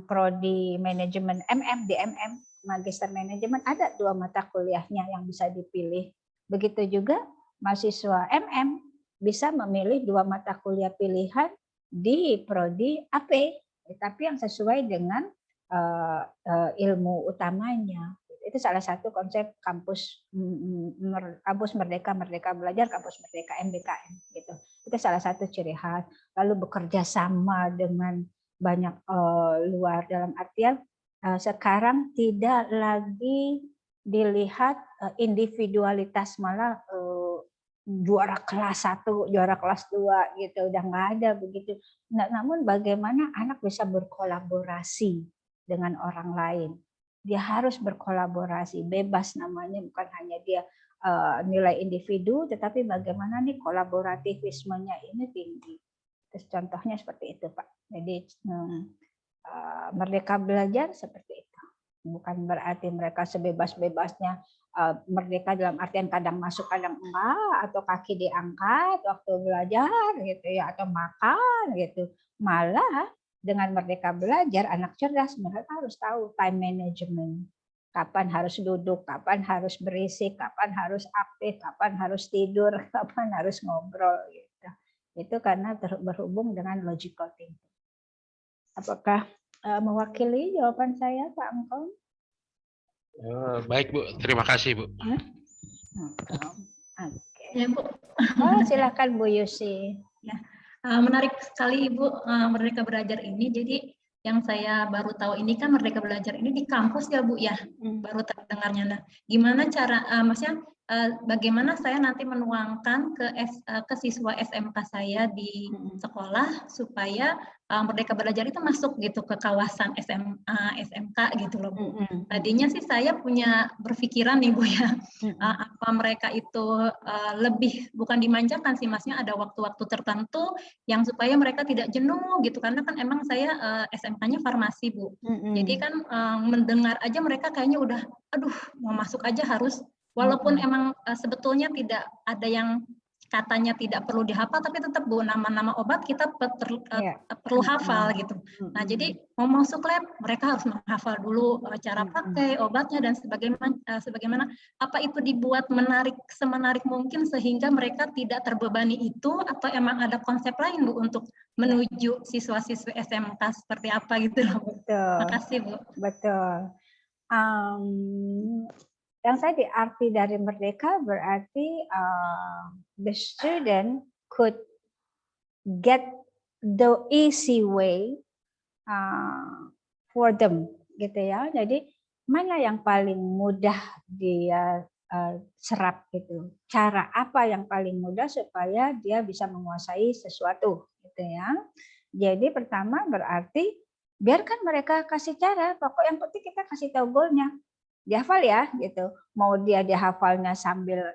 prodi manajemen MM, di MM. Magister manajemen ada 2 mata kuliahnya yang bisa dipilih. Begitu juga mahasiswa MM bisa memilih 2 mata kuliah pilihan di prodi AP, tapi yang sesuai dengan ilmu utamanya. Itu salah satu konsep kampus merdeka, merdeka belajar, kampus merdeka MBKM gitu. Itu salah satu ciri khas. Lalu bekerja sama dengan banyak luar, dalam artian sekarang tidak lagi dilihat individualitas, malah juara kelas 1, juara kelas 2 gitu, udah nggak ada begitu. Namun bagaimana anak bisa berkolaborasi dengan orang lain. Dia harus berkolaborasi, bebas namanya, bukan hanya dia nilai individu, tetapi bagaimana nih kolaborativismenya ini tinggi. Terus contohnya seperti itu, Pak. Jadi merdeka belajar seperti itu. Bukan berarti mereka sebebas-bebasnya merdeka dalam artian kadang masuk kadang enggak, atau kaki diangkat waktu belajar gitu ya, atau makan gitu. Malah dengan merdeka belajar anak cerdas mereka harus tahu time management. Kapan harus duduk, kapan harus berisik, kapan harus aktif, kapan harus tidur, kapan harus ngobrol gitu. Itu karena berhubung dengan logical thinking. Apakah mewakili jawaban saya, Pak Angkong?
Baik Bu, terima kasih Bu.
Oke.
Ya Bu.
Silakan Bu Yusi.
Ya, menarik sekali Ibu Merdeka Belajar ini. Jadi yang saya baru tahu ini kan Merdeka Belajar ini di kampus ya Bu ya. Baru terdengarnya. Nah, gimana cara maksudnya bagaimana saya nanti menuangkan ke siswa SMK saya di sekolah supaya Merdeka Belajar itu masuk gitu ke kawasan SMK gitu loh Bu. Tadinya sih saya punya berpikiran nih Bu ya, apa mereka itu lebih bukan dimanjakan sih, maksudnya ada waktu-waktu tertentu yang supaya mereka tidak jenuh gitu, karena kan emang saya SMK-nya farmasi Bu. Jadi kan mendengar aja mereka kayaknya udah, aduh mau masuk aja harus. Walaupun emang sebetulnya tidak ada yang katanya tidak perlu dihafal, tapi tetap Bu, nama-nama obat kita perlu hafal gitu. Nah, jadi mau masuk lab, mereka harus menghafal dulu cara pakai obatnya dan sebagaimana apa itu dibuat menarik, semenarik mungkin sehingga mereka tidak terbebani itu, atau emang ada konsep lain Bu untuk menuju siswa-siswi SMK seperti apa gitu loh.
Betul.
Makasih Bu.
Betul. Yang tadi arti dari merdeka berarti the student could get the easy way for them gitu ya. Jadi mana yang paling mudah dia serap gitu. Cara apa yang paling mudah supaya dia bisa menguasai sesuatu gitu ya. Jadi pertama berarti biarkan mereka kasih cara, pokok yang penting kita kasih tahu goalnya. Dihafal ya gitu. Mau dia dihafalnya sambil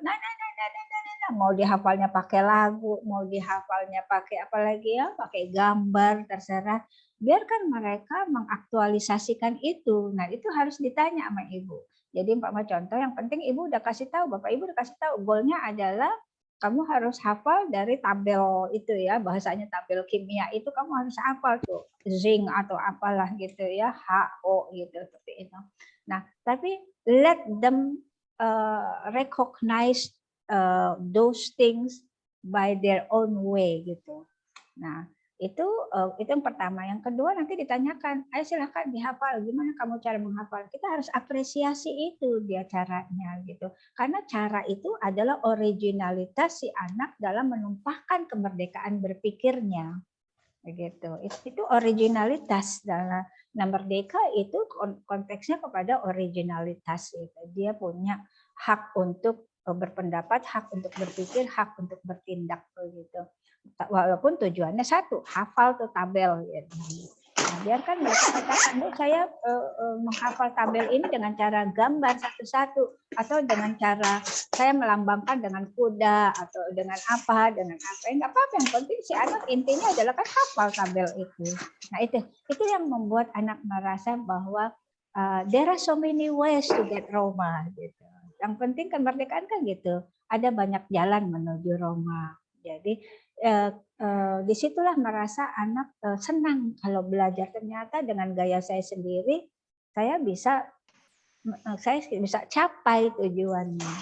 mau dihafalnya pakai lagu, mau dihafalnya pakai apa lagi ya, pakai gambar, terserah. Biarkan mereka mengaktualisasikan itu. Nah, itu harus ditanya sama ibu. Jadi contoh yang penting ibu udah kasih tahu, bapak ibu udah kasih tahu goalnya adalah kamu harus hafal dari tabel itu ya, bahasanya tabel kimia itu kamu harus hafal tuh, zinc atau apalah gitu ya, HO gitu seperti itu. Nah, tapi let them recognize those things by their own way gitu. Nah, itu yang pertama. Yang kedua nanti ditanyakan, ayo silahkan dihafal, gimana kamu cara menghafal. Kita harus apresiasi itu dia caranya gitu. Karena cara itu adalah originalitas si anak dalam menumpahkan kemerdekaan berpikirnya. Begitu. Itu originalitas dalam merdeka itu konteksnya kepada originalitas itu. Dia punya hak untuk berpendapat, hak untuk berpikir, hak untuk bertindak begitu. Walaupun tujuannya satu, hafal tuh tabel gitu. Nah, biarkan mereka katakan, saya menghafal tabel ini dengan cara gambar satu-satu atau dengan cara saya melambangkan dengan kuda atau dengan apa, enggak apa-apa, yang penting si anak intinya adalah kan hafal tabel itu. Nah, itu yang membuat anak merasa bahwa there are so many ways to get Roma gitu. Yang penting kemerdekaan kan gitu, ada banyak jalan menuju Roma. Jadi disitulah merasa anak senang kalau belajar. Ternyata dengan gaya saya sendiri saya bisa capai tujuannya.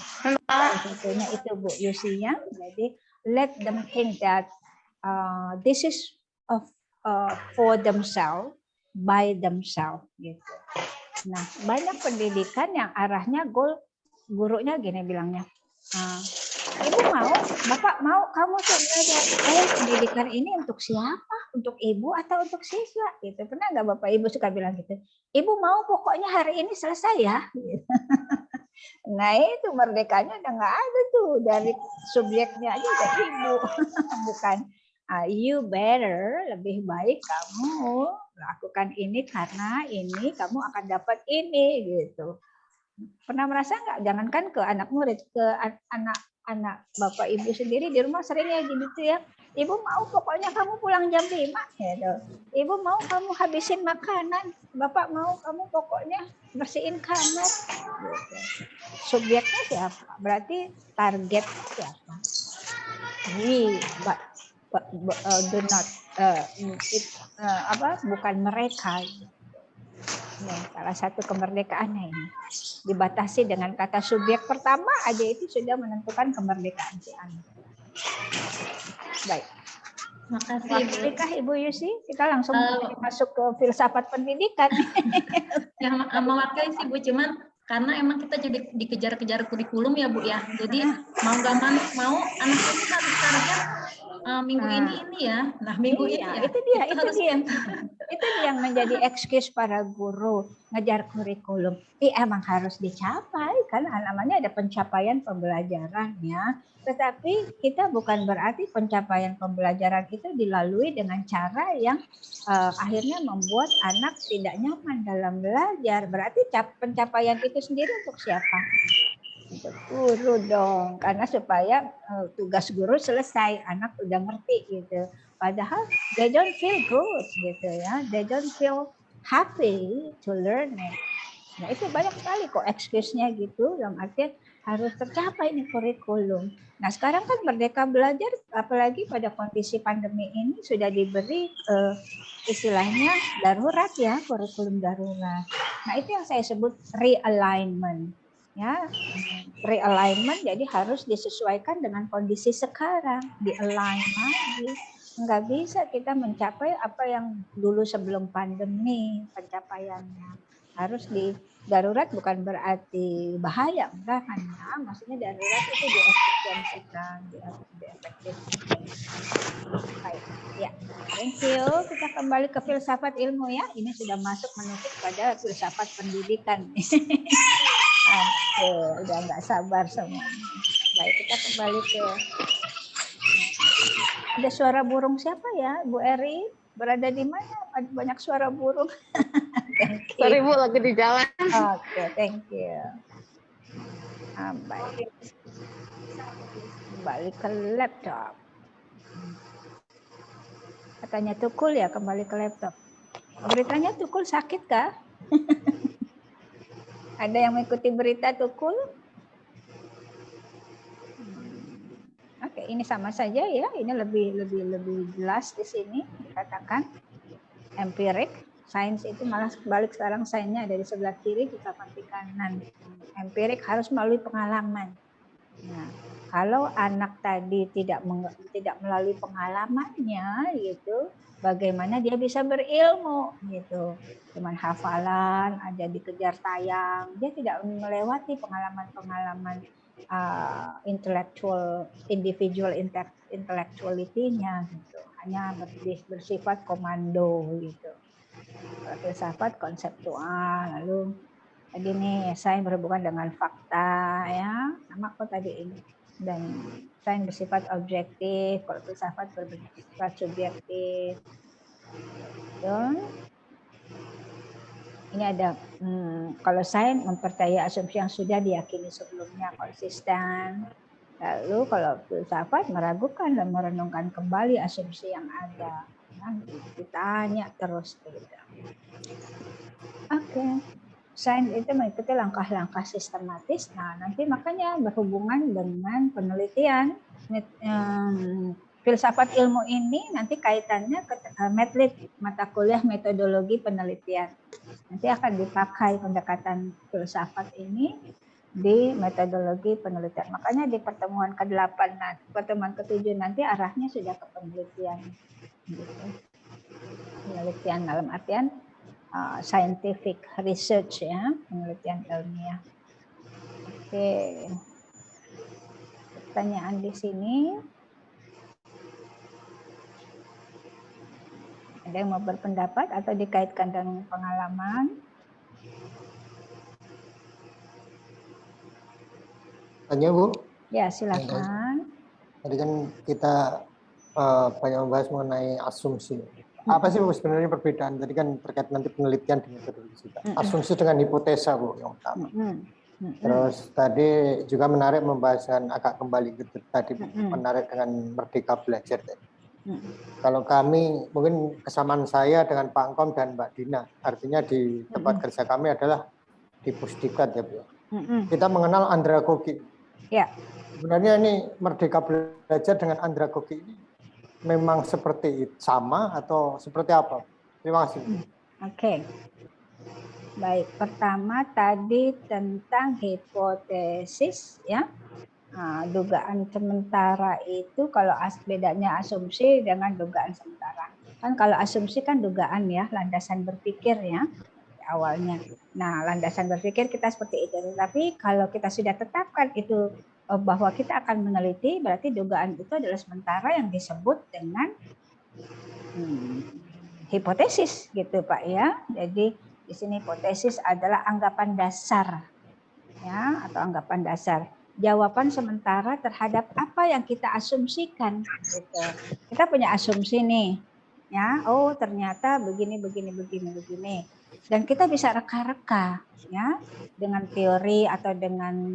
Satunya itu Bu Yusinya. Jadi let them think that this is for themselves, by themselves gitu. Nah, banyak pendidikan yang arahnya goal, gurunya gini bilangnya, Ibu mau, Bapak mau, kamu tuh belajar. Pendidikan ini untuk siapa? Untuk ibu atau untuk siswa? Gitu. Pernah nggak Bapak Ibu suka bilang gitu? Ibu mau pokoknya hari ini selesai ya. Nah itu merdekanya udah nggak ada tuh, dari subjeknya aja udah ibu. Bukan you better, lebih baik kamu lakukan ini karena ini kamu akan dapat ini gitu. Pernah merasa nggak? Jangankan ke anak murid, ke anak Bapak Ibu sendiri di rumah seringnya gitu ya. Ibu mau pokoknya kamu pulang jam 5 gitu. Ibu mau kamu habisin makanan. Bapak mau kamu pokoknya bersihin kamar. Gitu. Subjeknya siapa? Berarti targetnya siapa? We do not bukan mereka. Nih, salah satu kemerdekaannya ini dibatasi dengan kata subjek pertama aja itu sudah menentukan kemerdekaan si anak. Baik.
Makasih
Ibu Yusi, kita langsung masuk ke filsafat pendidikan.
Yang mewakili sih Bu, cuman karena emang kita jadi dikejar-kejar kurikulum ya Bu ya. Jadi mau nggak mau anak itu harus target minggu ini ya. Nah minggu ini ya.
Itu dia yang menjadi excuse para guru ngejar kurikulum. Emang harus dicapai kan, namanya ada pencapaian pembelajaran ya. Tetapi kita bukan berarti pencapaian pembelajaran itu dilalui dengan cara yang akhirnya membuat anak tidak nyaman dalam belajar. Berarti pencapaian itu sendiri untuk siapa? Untuk guru dong, karena supaya tugas guru selesai, anak udah ngerti gitu. Padahal they don't feel good gitu ya, they don't feel happy to learn it. Nah itu banyak sekali kok excuse-nya gitu, dalam artian harus tercapai nih kurikulum. Nah sekarang kan Merdeka Belajar, apalagi pada kondisi pandemi ini sudah diberi istilahnya darurat ya, kurikulum darurat. Nah itu yang saya sebut realignment. Ya, realignment jadi harus disesuaikan dengan kondisi sekarang, di-align lagi. Enggak bisa kita mencapai apa yang dulu sebelum pandemi pencapaiannya. Harus di darurat bukan berarti bahaya, enggak kan ya. Maksudnya darurat itu diefisiensikan, diefektifkan. Baik, ya. Thank you. Kita kembali ke filsafat ilmu ya. Ini sudah masuk menutup pada filsafat pendidikan. Udah nggak sabar semuanya. Baik, kita kembali ke. Ada suara burung siapa ya, Bu Eri? Berada di mana? Ada banyak suara burung.
Sorry Bu, lagi di jalan.
Oke, thank you. Baik. Kembali ke laptop. Katanya Tukul ya, kembali ke laptop. Beritanya Tukul sakit kah? Ada yang mengikuti berita Tukul? Oke, ini sama saja ya. Ini lebih jelas di sini dikatakan empirik. Sains itu malah balik sekarang sainnya ada di sebelah kiri, kita di kanan. Empirik harus melalui pengalaman. Nah, kalau anak tadi tidak melalui pengalamannya gitu, bagaimana dia bisa berilmu gitu. Cuman hafalan, aja dikejar tayang, dia tidak melewati pengalaman-pengalaman individual intellectuality-nya gitu. Hanya bersifat komando gitu. Kalau filsafat konseptual, lalu tadi nih sains berhubungan dengan fakta ya, sama kok tadi ini. Dan sains bersifat objektif, kalau filsafat bersifat subjektif. Dan ini ada kalau sains mempercayai asumsi yang sudah diyakini sebelumnya konsisten. Lalu kalau filsafat meragukan dan merenungkan kembali asumsi yang ada. Nah, ditanya terus gitu. Oke. Sains itu mengikuti langkah-langkah sistematis. Nah, nanti makanya berhubungan dengan penelitian. Filsafat ilmu ini nanti kaitannya ke mata kuliah metodologi penelitian. Nanti akan dipakai pendekatan filsafat ini di metodologi penelitian. Makanya di pertemuan ke-8 nanti, pertemuan ke-7 nanti arahnya sudah ke penelitian. Gitu. Penelitian dalam artian scientific research ya, penelitian ilmiah. Oke. Pertanyaan di sini. Ada yang mau berpendapat atau dikaitkan dengan pengalaman?
Tanya Bu.
Ya silakan.
Tadi kan kita banyak membahas mengenai asumsi. Apa sih Bu sebenarnya perbedaan? Tadi kan terkait nanti penelitian di metodologi juga. Asumsi dengan hipotesa Bu yang utama. Terus tadi juga menarik membahaskan agak kembali ke tadi menarik dengan Merdeka Belajar tadi. Kalau kami mungkin kesamaan saya dengan Pak Angkom dan Mbak Dina, artinya di tempat kerja kami adalah di Pusdikat ya Bu. Kita mengenal andragogi.
Ya.
Sebenarnya ini Merdeka Belajar dengan andragogi ini memang seperti sama atau seperti apa? Terima kasih.
Oke. Baik, pertama tadi tentang hipotesis ya. Nah, dugaan sementara itu kalau bedanya asumsi dengan dugaan sementara. Kan kalau asumsi kan dugaan ya, landasan berpikir ya awalnya. Nah, landasan berpikir kita seperti itu. Tapi kalau kita sudah tetapkan itu bahwa kita akan meneliti, berarti dugaan itu adalah sementara yang disebut dengan hipotesis gitu Pak ya. Jadi di sini hipotesis adalah anggapan dasar ya, atau anggapan dasar. Jawaban sementara terhadap apa yang kita asumsikan gitu. Kita punya asumsi nih. Ya, oh ternyata begini. Dan kita bisa reka-reka ya dengan teori atau dengan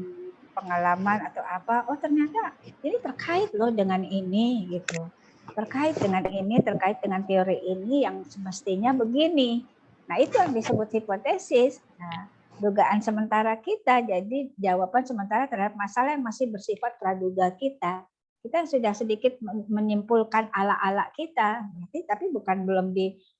pengalaman atau apa. Oh ternyata ini terkait loh dengan ini gitu. Terkait dengan ini, terkait dengan teori ini yang semestinya begini. Nah, itu yang disebut hipotesis. Nah, dugaan sementara kita, jadi jawaban sementara terhadap masalah yang masih bersifat praduga kita. Kita sudah sedikit menyimpulkan ala-ala kita, tapi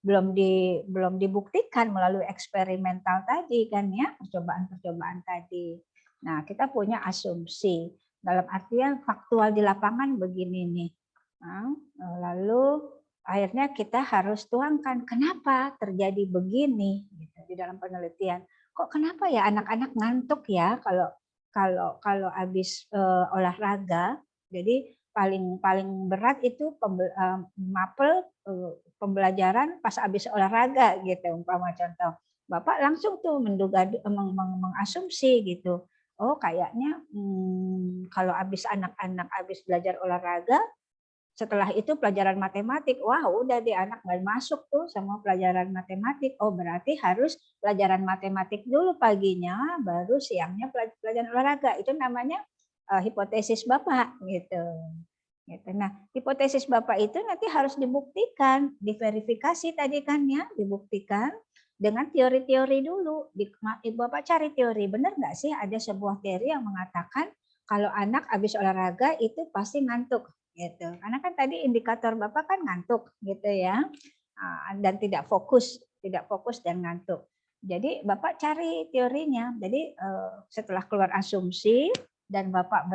belum dibuktikan melalui eksperimental tadi kan ya, percobaan tadi. Nah, kita punya asumsi dalam artian faktual di lapangan begini nih. Nah, lalu akhirnya kita harus tuangkan kenapa terjadi begini gitu, di dalam penelitian. Kok kenapa ya anak-anak ngantuk ya kalau habis olahraga. Jadi paling berat itu mapel pembelajaran pas habis olahraga gitu umpama contoh. Bapak langsung tuh mengasumsi gitu. Oh kayaknya kalau anak-anak habis belajar olahraga, setelah itu pelajaran matematik, wah udah deh anak nggak masuk tuh sama pelajaran matematik. Oh berarti harus pelajaran matematik dulu paginya, baru siangnya pelajaran olahraga. Itu namanya hipotesis Bapak gitu. Nah hipotesis Bapak itu nanti harus dibuktikan, diverifikasi tadi kan ya, dibuktikan dengan teori-teori dulu. Bapak cari teori, benar nggak sih ada sebuah teori yang mengatakan kalau anak habis olahraga itu pasti ngantuk gitu. Karena kan tadi indikator Bapak kan ngantuk gitu ya. Dan tidak fokus dan ngantuk. Jadi Bapak cari teorinya. Jadi setelah keluar asumsi dan Bapak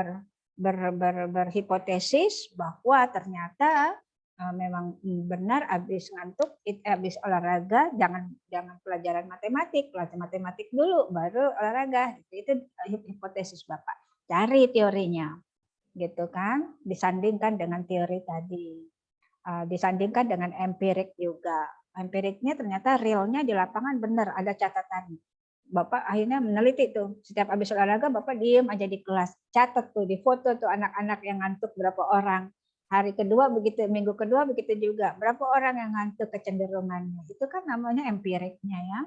berhipotesis bahwa ternyata memang benar habis ngantuk, habis olahraga jangan pelajaran matematik dulu baru olahraga. Itu hipotesis Bapak. Cari teorinya, gitu kan? Disandingkan dengan teori tadi, disandingkan dengan empirik juga. Empiriknya ternyata realnya di lapangan benar, ada catatan. Bapak akhirnya meneliti tuh, setiap habis olahraga Bapak diem aja di kelas, catat tuh, di foto tuh anak-anak yang ngantuk berapa orang. Hari kedua begitu, minggu kedua begitu juga. Berapa orang yang ngantuk kecenderungannya? Itu kan namanya empiriknya ya.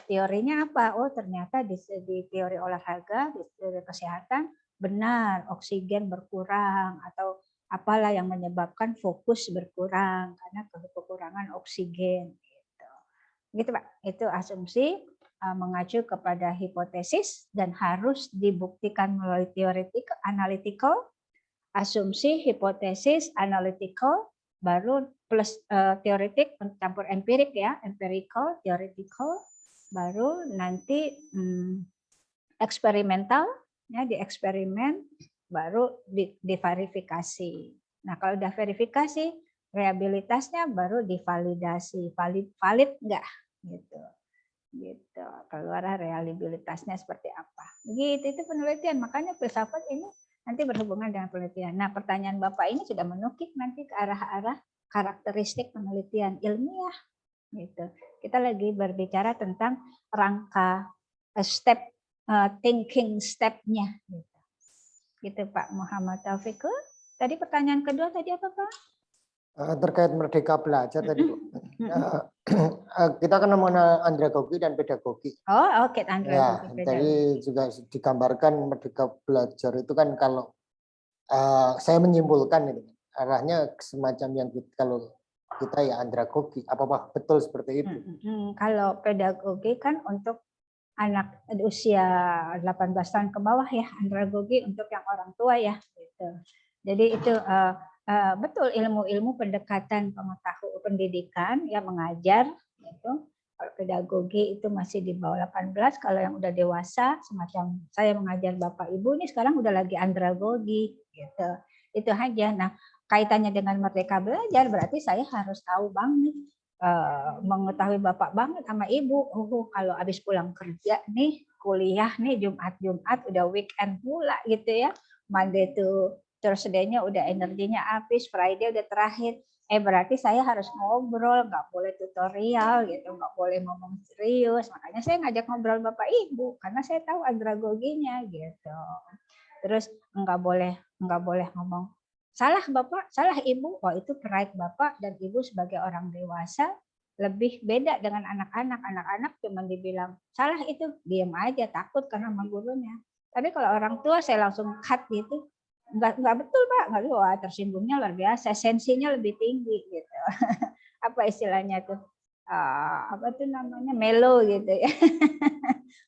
Teorinya apa? Oh ternyata di teori olahraga, di teori kesehatan benar oksigen berkurang atau apalah yang menyebabkan fokus berkurang karena kekurangan oksigen. Gitu Pak. Itu asumsi mengacu kepada hipotesis dan harus dibuktikan melalui teoretik, analytical, asumsi, hipotesis, analytical, baru plus teoretik campur empirik ya, empirical, theoretical, baru nanti eksperimental, ya di eksperimen, baru diverifikasi. Nah kalau udah verifikasi, reliabilitasnya baru divalidasi, valid nggak gitu. Gitu keluar reliabilitasnya seperti apa gitu. Itu penelitian, makanya filsafat ini nanti berhubungan dengan penelitian. Nah pertanyaan Bapak ini sudah menukik nanti ke arah-arah karakteristik penelitian ilmiah gitu. Kita lagi berbicara tentang rangka step thinking step-nya gitu. Gitu Pak Muhammad Taufiqul. Tadi pertanyaan kedua tadi apa Pak?
Terkait merdeka belajar tadi Bu. Kita kan mengenal andragogi dan pedagogi.
Oh oke, andragogi.
Ya, jadi juga digambarkan merdeka belajar itu kan kalau saya menyimpulkan itu arahnya semacam yang kalau kita ya andragogi. Apakah betul seperti itu?
Kalau pedagogi kan untuk anak usia 18 tahun ke bawah ya, andragogi untuk yang orang tua ya gitu. Jadi itu betul ilmu-ilmu pendekatan pengetahuan pendidikan yang mengajar itu. Kalau pedagogi itu masih di bawah 18, kalau yang udah dewasa semacam saya mengajar Bapak Ibu ini sekarang udah lagi andragogi gitu. Itu aja. Nah, kaitannya dengan merdeka belajar berarti saya harus tahu banget, mengetahui Bapak banget sama Ibu. Kalau habis pulang kerja nih, kuliah nih Jumat udah weekend pula gitu ya. Monday to Thursday-nya udah energinya habis, Friday udah terakhir. Berarti saya harus ngobrol, nggak boleh tutorial gitu, nggak boleh ngomong serius. Makanya saya ngajak ngobrol Bapak Ibu karena saya tahu andragoginya gitu. Terus nggak boleh ngomong salah Bapak, salah Ibu. Oh itu pride Bapak dan Ibu sebagai orang dewasa lebih beda dengan anak-anak. Anak-anak cuma dibilang salah itu diam aja, takut karena sama gurunya. Tapi kalau orang tua saya langsung cut gitu. Enggak betul Pak, enggak, wah tersinggungnya luar biasa, sensinya lebih tinggi gitu. Apa istilahnya tuh? Apa tuh namanya? Melo gitu ya.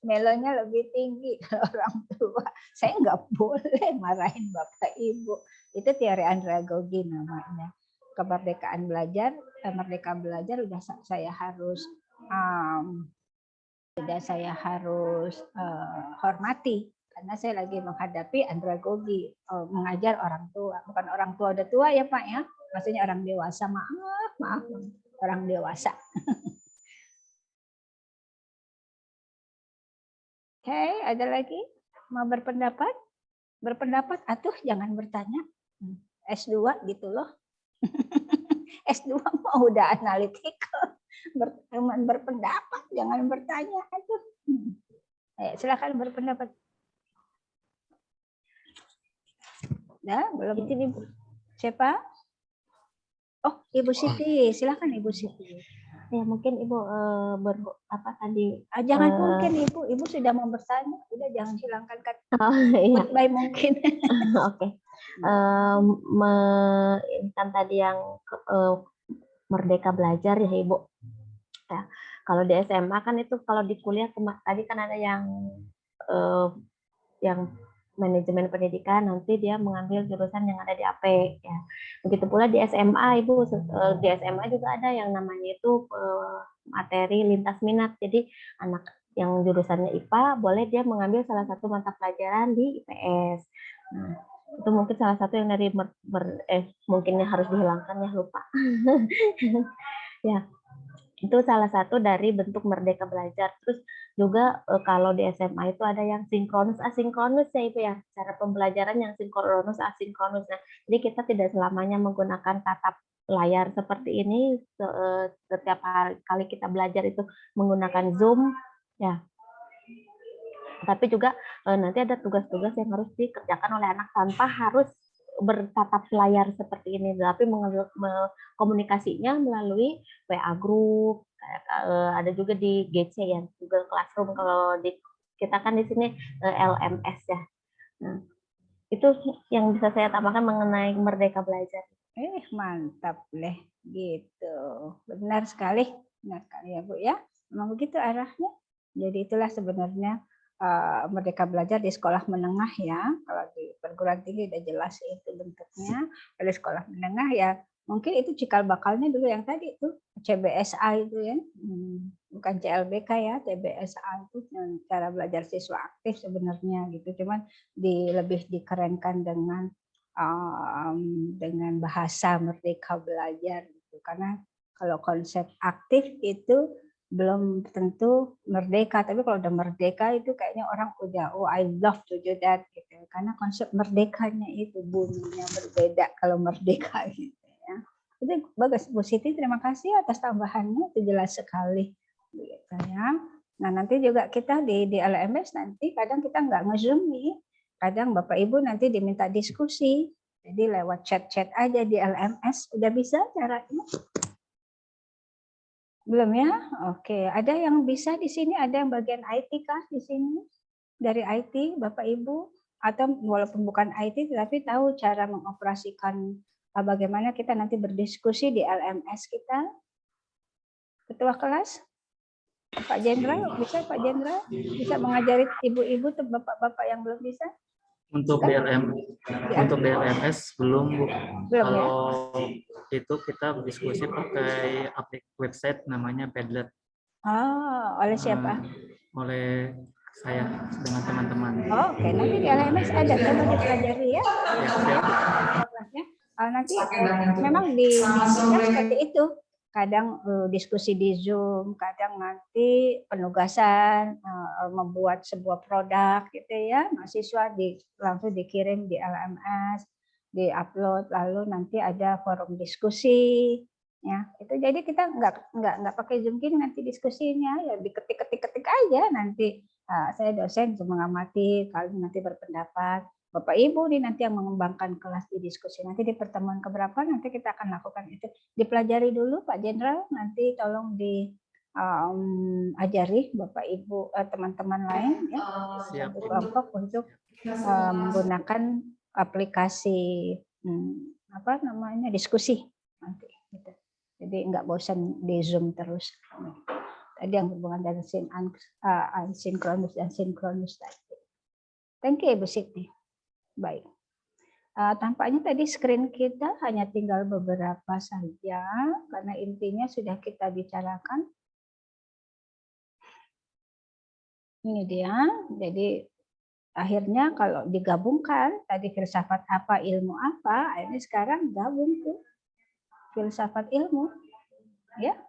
Melonya lebih tinggi kalau orang tua. Saya enggak boleh marahin Bapak Ibu. Itu teori andragogi namanya. Kemerdekaan belajar, merdeka belajar udah saya harus hormati. Karena saya lagi menghadapi andragogi, mengajar orang tua. Bukan orang tua udah tua ya Pak ya, maksudnya orang dewasa. Maaf, orang dewasa. Oke, ada lagi? Mau berpendapat? Berpendapat, atuh jangan bertanya. S2 gitu loh. S2 mau udah analitikal. Berpendapat, jangan bertanya. Atuh. Silakan berpendapat. Nah, belum ini Ibu. Siapa? Oh, Ibu Siti. Silakan Ibu Siti.
Ya mungkin Ibu apa tadi?
Jangan mungkin Ibu. Ibu sudah mau bertanya. Udah jangan hilangkan kata.
Iya.
Baik mungkin.
Oke. Kan tadi yang merdeka belajar ya Ibu. Ya, kalau di SMA kan itu kalau di kuliah tadi kan ada yang manajemen pendidikan, nanti dia mengambil jurusan yang ada di AP ya. Begitu pula di SMA Ibu, di SMA juga ada yang namanya itu materi lintas minat. Jadi anak yang jurusannya IPA boleh dia mengambil salah satu mata pelajaran di IPS. Nah, itu mungkin salah satu yang dari mungkinnya harus dihilangkan ya, lupa. Ya, itu salah satu dari bentuk merdeka belajar. Terus juga kalau di SMA itu ada yang sinkronus asinkronus ya Ibu ya, cara pembelajaran yang sinkronus asinkronus. Nah, jadi kita tidak selamanya menggunakan tatap layar seperti ini setiap kali kita belajar itu menggunakan Zoom ya. Tapi juga nanti ada tugas-tugas yang harus dikerjakan oleh anak tanpa harus bertatap layar seperti ini, tapi komunikasinya melalui WA group, ada juga di GC ya, Google Classroom. Kalau di kita kan di sini LMS ya. Nah, itu yang bisa saya tambahkan mengenai merdeka belajar.
Mantap leh, gitu. Benar sekali ya Bu ya. Memang begitu arahnya. Jadi itulah sebenarnya merdeka belajar di sekolah menengah ya. Kalau di perguruan tinggi udah jelas itu bentuknya. Kalau sekolah menengah ya mungkin itu cikal bakalnya dulu yang tadi itu CBSA itu ya, bukan CLBK ya, CBSA itu cara belajar siswa aktif sebenarnya gitu. Cuman lebih dikerenkan dengan bahasa merdeka belajar gitu. Karena kalau konsep aktif itu belum tentu merdeka, tapi kalau udah merdeka itu kayaknya orang udah I love to do that gitu. Karena konsep merdekanya itu bunyinya berbeda kalau merdeka gitu ya. Itu bagus Bu Siti, terima kasih atas tambahannya, itu jelas sekali gitu ya. Nah, nanti juga kita di LMS nanti kadang kita nggak nge-zoom nih. Kadang Bapak Ibu nanti diminta diskusi. Jadi lewat chat-chat aja di LMS, udah bisa caranya? Belum ya? Oke, ada yang bisa di sini, ada yang bagian IT kah di sini? Dari IT, Bapak Ibu? Atau walaupun bukan IT, tapi tahu cara mengoperasikan bagaimana kita nanti berdiskusi di LMS kita? Ketua kelas? Pak Jenderal, bisa Pak Jenderal? Bisa mengajari ibu-ibu atau bapak-bapak yang belum bisa?
Untuk DLMS belum Bu.
Belum,
kalau ya? Itu kita berdiskusi pakai aplikasi website namanya Padlet.
Oleh siapa?
Oleh saya dengan teman-teman.
Oke, nanti di LMS ada, coba dipelajari ya. Nanti memang di seperti itu. Kadang diskusi di Zoom, kadang nanti penugasan membuat sebuah produk gitu ya, mahasiswa langsung dikirim di LMS, di-upload, lalu nanti ada forum diskusi ya. Itu jadi kita nggak pakai Zoom gini nanti diskusinya ya, diketik aja nanti. Saya dosen cuma mengamati, kalau nanti berpendapat. Bapak Ibu nih nanti yang mengembangkan kelas di diskusi. Nanti di pertemuan keberapa nanti kita akan lakukan itu. Dipelajari dulu Pak Jenderal, nanti tolong diajari Bapak Ibu teman-teman lain ya, satu kelompok untuk menggunakan aplikasi diskusi nanti. Gitu. Jadi nggak bosan di Zoom terus. Tadi yang hubungan dengan asinkronus dan sinkronus tadi. Thank you Ibu Siti. Baik, tampaknya tadi screen kita hanya tinggal beberapa saja, karena intinya sudah kita bicarakan. Ini dia, jadi akhirnya kalau digabungkan, tadi filsafat apa, ilmu apa, ini sekarang gabung tuh filsafat ilmu. Ya,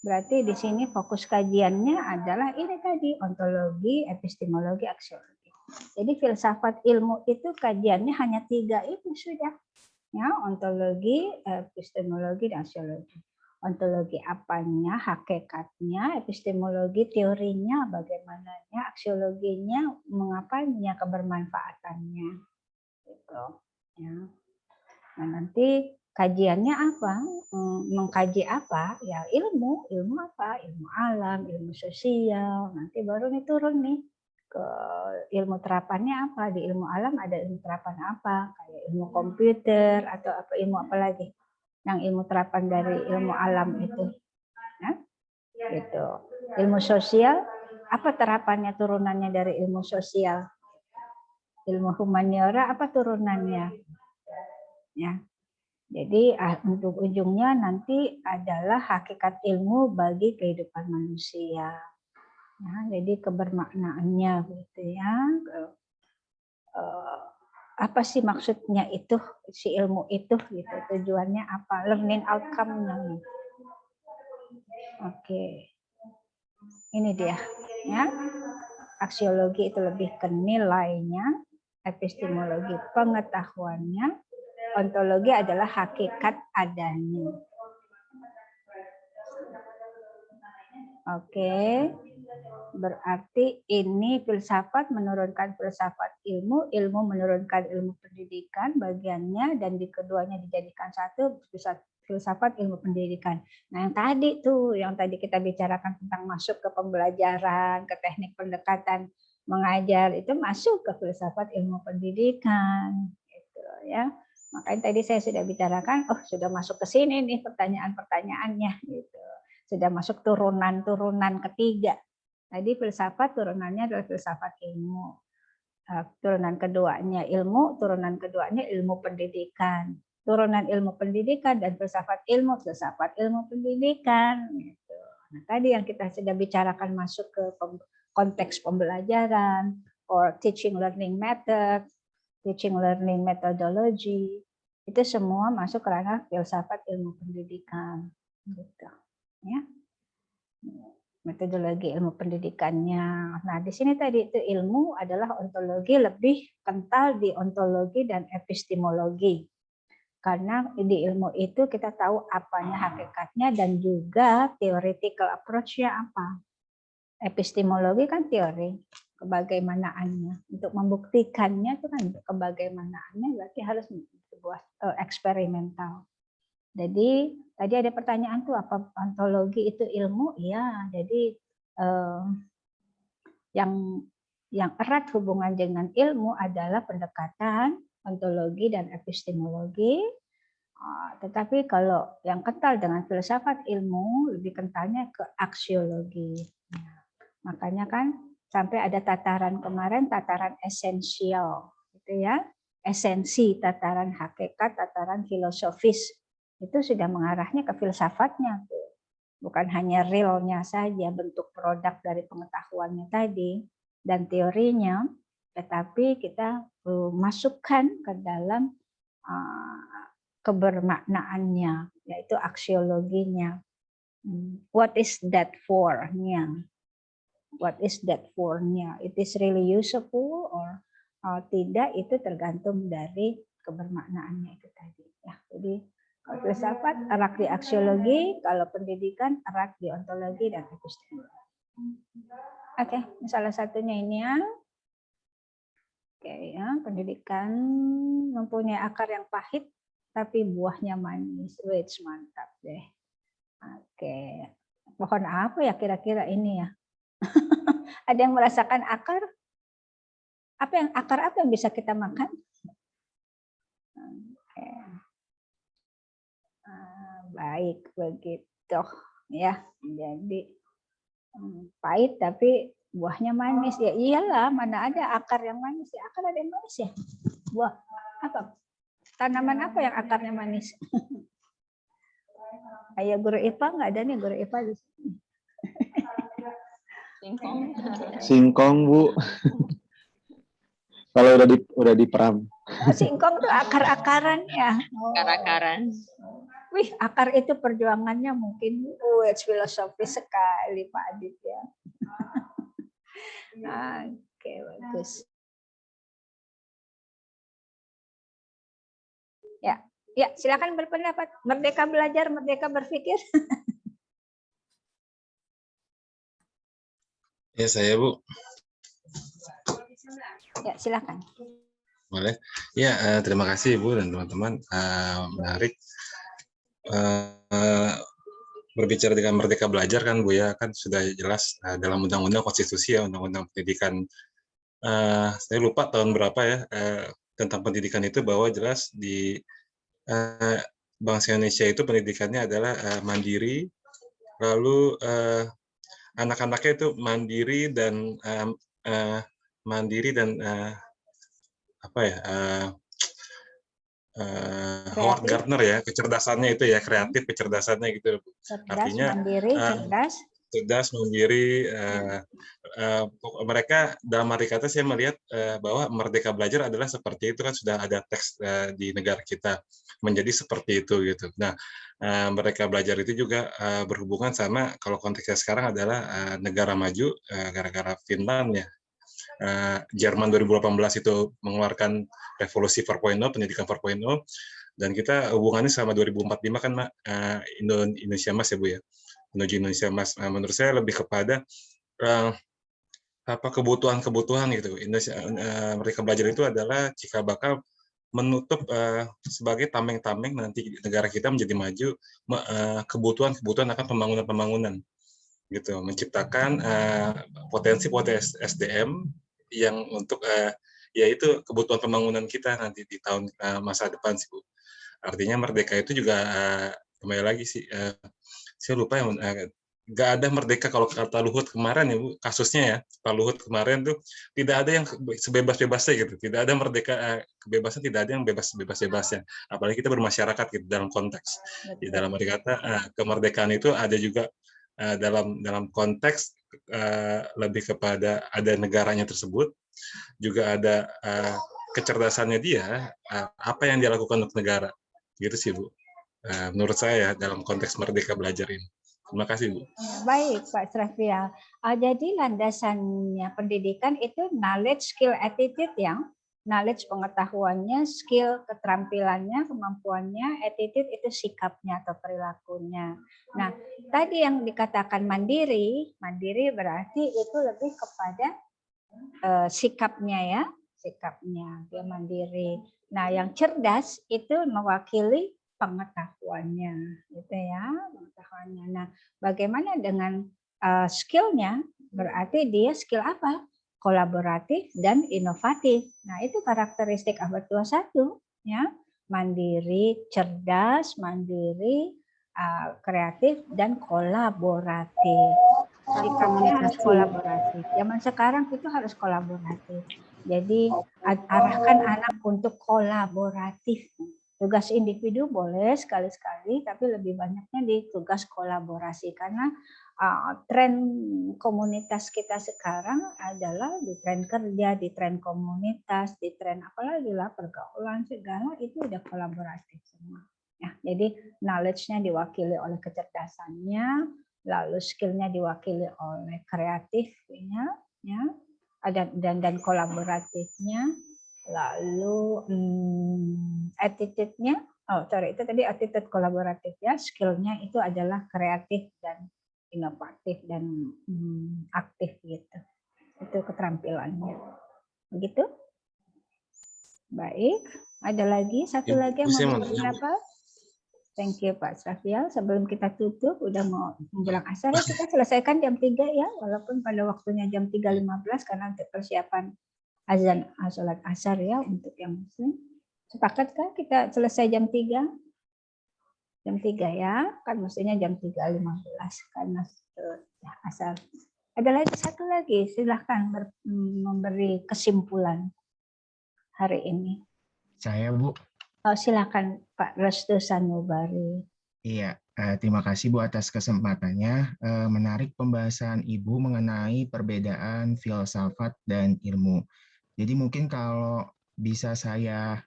berarti di sini fokus kajiannya adalah ini tadi, ontologi, epistemologi, aksiologi. Jadi filsafat ilmu itu kajiannya hanya 3 itu sudah. Ya, ontologi, epistemologi, dan aksiologi. Ontologi apanya, hakikatnya, epistemologi teorinya, bagaimananya, aksiologinya, mengapanya, kebermanfaatannya. Gitu. Ya. Nah, nanti kajiannya apa? Mengkaji apa? Ya ilmu apa? Ilmu alam, ilmu sosial. Nanti baru nih turun nih. Ke ilmu terapannya apa, di ilmu alam ada ilmu terapan apa, kayak ilmu komputer atau apa, ilmu apa lagi yang ilmu terapan dari ilmu alam itu ya? Gitu. Ilmu sosial apa terapannya, turunannya dari ilmu sosial, ilmu humaniora apa turunannya? Ya. Jadi untuk ujungnya nanti adalah hakikat ilmu bagi kehidupan manusia. Ya, jadi kebermaknaannya gitu ya. Apa sih maksudnya itu si ilmu itu gitu, tujuannya apa, learning outcome-nya. Oke. Ini dia ya. Aksiologi itu lebih ke nilainya, epistemologi pengetahuannya, ontologi adalah hakikat adanya. Oke. Berarti ini filsafat menurunkan filsafat ilmu, ilmu menurunkan ilmu pendidikan bagiannya, dan di keduanya dijadikan satu, filsafat ilmu pendidikan. Nah yang tadi tuh, yang tadi kita bicarakan tentang masuk ke pembelajaran, ke teknik pendekatan mengajar, itu masuk ke filsafat ilmu pendidikan. Gitu, ya. Makanya tadi saya sudah bicarakan, oh sudah masuk ke sini nih pertanyaan-pertanyaannya. Gitu. Sudah masuk turunan-turunan ketiga. Tadi filsafat turunannya adalah filsafat ilmu. Turunan keduanya ilmu, turunan keduanya ilmu pendidikan. Turunan ilmu pendidikan dan filsafat ilmu pendidikan. Gitu. Nah, tadi yang kita sudah bicarakan masuk ke konteks pembelajaran, or teaching learning method, teaching learning methodology, itu semua masuk ke ranah filsafat ilmu pendidikan. Gitu. Ya. Metodologi ilmu pendidikannya. Nah, di sini tadi itu ilmu adalah ontologi, lebih kental di ontologi dan epistemologi. Karena di ilmu itu kita tahu apanya hakikatnya dan juga theoretical approach-nya apa. Epistemologi kan teori, kebagaimanaannya. Untuk membuktikannya itu kan kebagaimanaannya berarti harus sebuah eksperimental. Jadi tadi ada pertanyaan tuh, apa ontologi itu ilmu? Ya, jadi yang erat hubungan dengan ilmu adalah pendekatan ontologi dan epistemologi. Tetapi kalau yang kental dengan filsafat ilmu, lebih kentalnya ke aksiologi. Makanya kan sampai ada tataran kemarin, tataran esensial, gitu ya, esensi, tataran hakikat, tataran filosofis. Itu sudah mengarahnya ke filsafatnya, bukan hanya realnya saja, bentuk produk dari pengetahuannya tadi dan teorinya, tetapi kita masukkan ke dalam kebermaknaannya, yaitu aksiologinya. What is that for-nya? What is that for-nya? It is really useful or tidak, itu tergantung dari kebermaknaannya itu tadi. Ya, jadi kalau filsafat erat di aksiologi, kalau pendidikan erat di ontologi dan epistemologi. Oke, salah satunya ini ya. Oke ya, pendidikan mempunyai akar yang pahit, tapi buahnya manis. Wih, mantap deh. Oke, pohon apa ya kira-kira ini ya? Ada yang merasakan akar? Akar apa yang bisa kita makan? Oke. Baik begitu ya, jadi pahit tapi buahnya manis ya. Iyalah, mana ada akar yang manis ya? Akar ada yang manis ya? Buah apa? Tanaman apa yang akarnya manis? Ayo guru IPA, nggak ada nih guru IPA di sini.
Singkong Bu. Kalau udah diperam.
Singkong tuh akar-akaran ya.
Akar-akaran.
Wih, akar itu perjuangannya mungkin filosofis sekali Pak Adit ya. Oke, bagus. Ya, silakan berpendapat. Merdeka belajar, merdeka berpikir.
Ya, saya Bu.
Ya, silakan.
Boleh. Ya, terima kasih Bu dan teman-teman. Menarik. Berbicara dengan merdeka belajar kan Bu ya, kan sudah jelas dalam undang-undang konstitusi ya, undang-undang pendidikan. Saya lupa tahun berapa ya, tentang pendidikan itu, bahwa jelas di bangsa Indonesia itu pendidikannya adalah mandiri, lalu anak-anaknya itu mandiri dan apa ya? Howard Gardner ya, kecerdasannya itu ya, kreatif kecerdasannya gitu.
Cerdas,
Artinya
mandiri,
cerdas, mandiri. Mereka dalam arti kata saya melihat bahwa Merdeka Belajar adalah seperti itu kan, sudah ada teks di negara kita menjadi seperti itu gitu. Nah, Merdeka Belajar itu juga berhubungan sama, kalau konteksnya sekarang adalah negara maju, gara-gara Finland ya. Jerman 2018 itu mengeluarkan revolusi 4.0, pendidikan 4.0, dan kita hubungannya sama 2045 kan, Mak, Indonesia Mas ya Bu ya, menuju Indonesia Mas. Menurut saya lebih kepada kebutuhan-kebutuhan gitu. Merdeka Belajar itu adalah cikal bakal menutup sebagai tameng-tameng nanti negara kita menjadi maju, kebutuhan-kebutuhan akan pembangunan-pembangunan gitu, menciptakan potensi-potensi SDM yang untuk yaitu kebutuhan pembangunan kita nanti di tahun masa depan sih Bu. Artinya merdeka itu juga kembali lagi sih, saya lupa ya, nggak ada merdeka kalau kata Luhut kemarin ya Bu, kasusnya ya, Pak Luhut kemarin tuh tidak ada yang sebebas-bebasnya gitu, tidak ada merdeka, kebebasan tidak ada yang bebas-bebasnya, apalagi kita bermasyarakat gitu dalam konteks. Di dalam arti kata kemerdekaan itu ada juga dalam konteks lebih kepada ada negaranya tersebut, juga ada kecerdasannya dia, apa yang dia lakukan untuk negara, gitu sih Bu. Menurut saya dalam konteks Merdeka Belajar ini. Terima kasih Bu.
Baik Pak Srafial. Jadi landasannya pendidikan itu knowledge, skill, attitude yang knowledge pengetahuannya, skill keterampilannya, kemampuannya, attitude itu sikapnya atau perilakunya. Nah, tadi yang dikatakan mandiri berarti itu lebih kepada sikapnya ya, sikapnya dia mandiri. Nah, yang cerdas itu mewakili pengetahuannya, gitu ya, pengetahuannya. Nah, bagaimana dengan skillnya? Berarti dia skill apa? Kolaboratif dan inovatif. Nah, itu karakteristik abad 21 ya. Mandiri, cerdas, mandiri, kreatif dan kolaboratif. Sikapnya harus kolaboratif. Zaman sekarang itu harus kolaboratif. Jadi arahkan anak untuk kolaboratif. Tugas individu boleh sekali-sekali, tapi lebih banyaknya di tugas kolaborasi karena tren komunitas kita sekarang adalah di tren kerja, di tren komunitas, di tren apalagi lah pergaulan segala itu udah kolaboratif semua. Ya, jadi knowledge-nya diwakili oleh kecerdasannya, lalu skill-nya diwakili oleh kreatifnya, ya, dan kolaboratifnya, lalu attitude-nya, itu tadi attitude kolaboratif ya, skill-nya itu adalah kreatif dan inovatif dan aktif gitu. Itu keterampilannya. Begitu? Baik. Ada lagi satu lagi yang mau berapa? Thank you Pak Srafial. Sebelum kita tutup, udah mau menjelang asar ya, kita selesaikan jam 3 ya, walaupun pada waktunya jam 3.15 karena untuk persiapan azan sholat asar ya untuk yang muslim. Sepakat kan kita selesai jam 3? Jam 3 ya, kan mestinya jam 3.15 karena asar. Ada lagi satu lagi, silahkan memberi kesimpulan hari ini.
Saya Bu.
Silakan Pak Restu Sanubari.
Iya, terima kasih Bu atas kesempatannya. Menarik pembahasan Ibu mengenai perbedaan filsafat dan ilmu. Jadi mungkin kalau bisa saya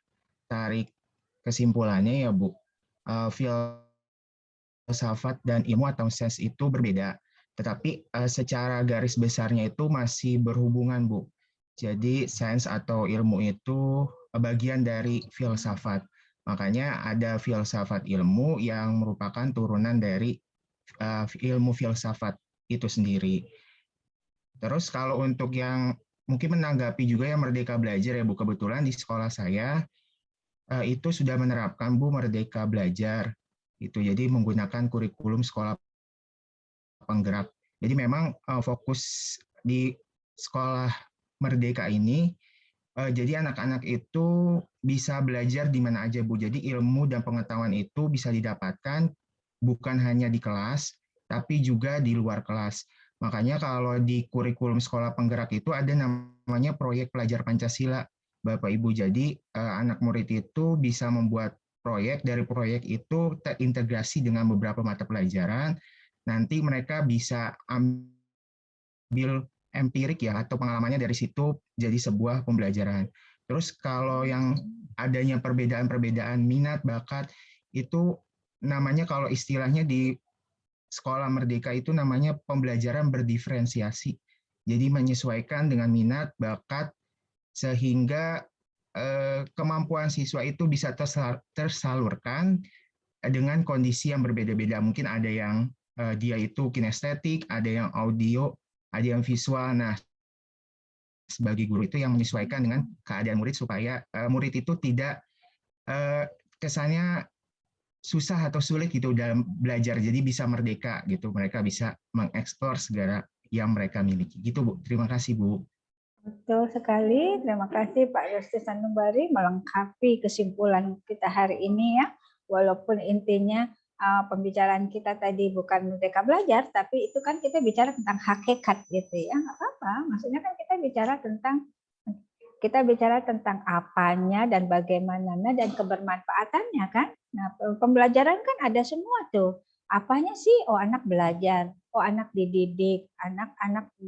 tarik kesimpulannya ya Bu, filsafat dan ilmu atau sains itu berbeda, tetapi secara garis besarnya itu masih berhubungan Bu. Jadi sains atau ilmu itu bagian dari filsafat. Makanya ada filsafat ilmu yang merupakan turunan dari ilmu filsafat itu sendiri. Terus kalau untuk yang mungkin menanggapi juga yang Merdeka Belajar ya Bu, kebetulan di sekolah saya itu sudah menerapkan Bu Merdeka Belajar itu, jadi menggunakan kurikulum sekolah penggerak. Jadi memang fokus di sekolah Merdeka ini, jadi anak-anak itu bisa belajar di mana aja Bu. Jadi ilmu dan pengetahuan itu bisa didapatkan bukan hanya di kelas, tapi juga di luar kelas. Makanya kalau di kurikulum sekolah penggerak itu ada namanya proyek pelajar Pancasila. Bapak Ibu. Jadi anak murid itu bisa membuat proyek, dari proyek itu terintegrasi dengan beberapa mata pelajaran. Nanti mereka bisa ambil empirik ya, atau pengalamannya dari situ jadi sebuah pembelajaran. Terus kalau yang adanya perbedaan-perbedaan minat, bakat, itu namanya kalau istilahnya di Sekolah Merdeka itu namanya pembelajaran berdiferensiasi. Jadi menyesuaikan dengan minat, bakat, sehingga kemampuan siswa itu bisa tersalurkan dengan kondisi yang berbeda-beda. Mungkin ada yang dia itu kinestetik, ada yang audio, ada yang visual. Nah, sebagai guru itu yang menyesuaikan dengan keadaan murid supaya murid itu tidak kesannya susah atau sulit gitu dalam belajar, jadi bisa merdeka gitu, mereka bisa mengeksplor segala yang mereka miliki. Gitu Bu, terima kasih Bu.
Betul sekali, terima kasih Pak Restu Sanubari melengkapi kesimpulan kita hari ini ya. Walaupun intinya pembicaraan kita tadi bukan Merdeka Belajar, tapi itu kan kita bicara tentang hakikat gitu ya, nggak apa-apa. Maksudnya kan kita bicara tentang apanya dan bagaimananya dan kebermanfaatannya kan. Nah, pembelajaran kan ada semua tuh. Apanya sih? Oh, anak belajar. Oh, anak dididik. Anak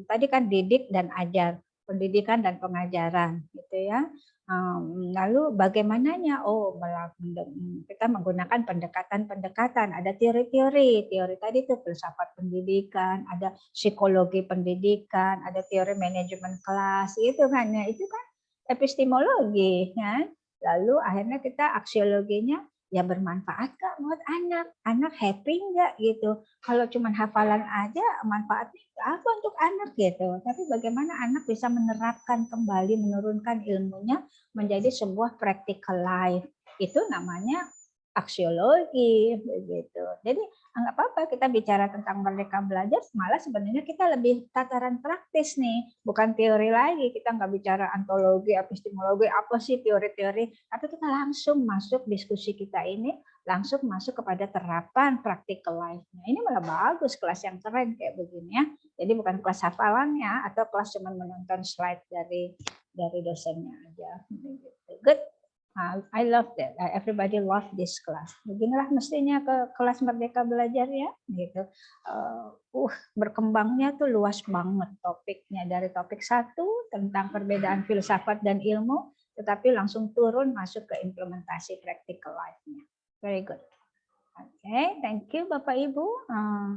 tadi kan didik dan ajar. Pendidikan dan pengajaran gitu ya. Lalu bagaimananya? Oh, kita menggunakan pendekatan-pendekatan. Ada teori-teori. Teori tadi itu filsafat pendidikan, ada psikologi pendidikan, ada teori manajemen kelas gitu kan. Nah, itu kan epistemologi kan. Lalu akhirnya kita aksiologinya ya bermanfaat nggak buat anak? Anak happy nggak gitu? Kalau cuma hafalan aja manfaatnya apa untuk anak gitu? Tapi bagaimana anak bisa menerapkan kembali, menurunkan ilmunya menjadi sebuah practical life? Itu namanya aksiologi begitu. Jadi nggak apa-apa kita bicara tentang Merdeka Belajar, malah sebenarnya kita lebih tataran praktis nih, bukan teori lagi. Kita nggak bicara antologi, epistemologi, apa sih teori-teori, tapi kita langsung masuk diskusi kita ini, langsung masuk kepada terapan practical life-nya. Ini malah bagus, kelas yang keren kayak begini ya. Jadi bukan kelas hafalannya atau kelas cuma menonton slide dari dosennya aja. Good. I love that. Everybody love this class. Beginilah mestinya ke kelas Merdeka Belajar ya, gitu. Berkembangnya tuh luas banget topiknya, dari topik 1 tentang perbedaan filsafat dan ilmu, tetapi langsung turun masuk ke implementasi practical life-nya. Very good. Okay, thank you Bapak Ibu.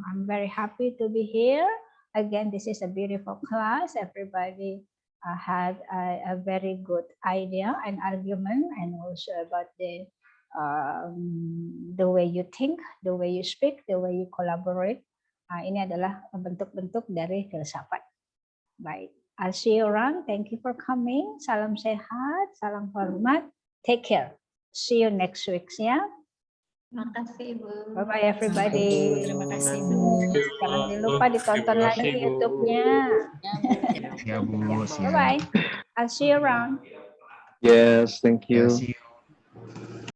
I'm very happy to be here. Again, this is a beautiful class. Everybody had a very good idea and argument, and also about the way you think, the way you speak, the way you collaborate. Ini adalah bentuk-bentuk dari filsafat. Baik, I'll see you around. Thank you for coming. Salam sehat, salam hormat. Take care. See you next week ya.
Terima kasih Ibu.
Bye bye everybody.
Terima kasih Bu.
Jangan lupa ditonton lagi YouTube-nya.
Ya Bu.
Bye bye. I'll see you around.
Yes, thank you.
See you.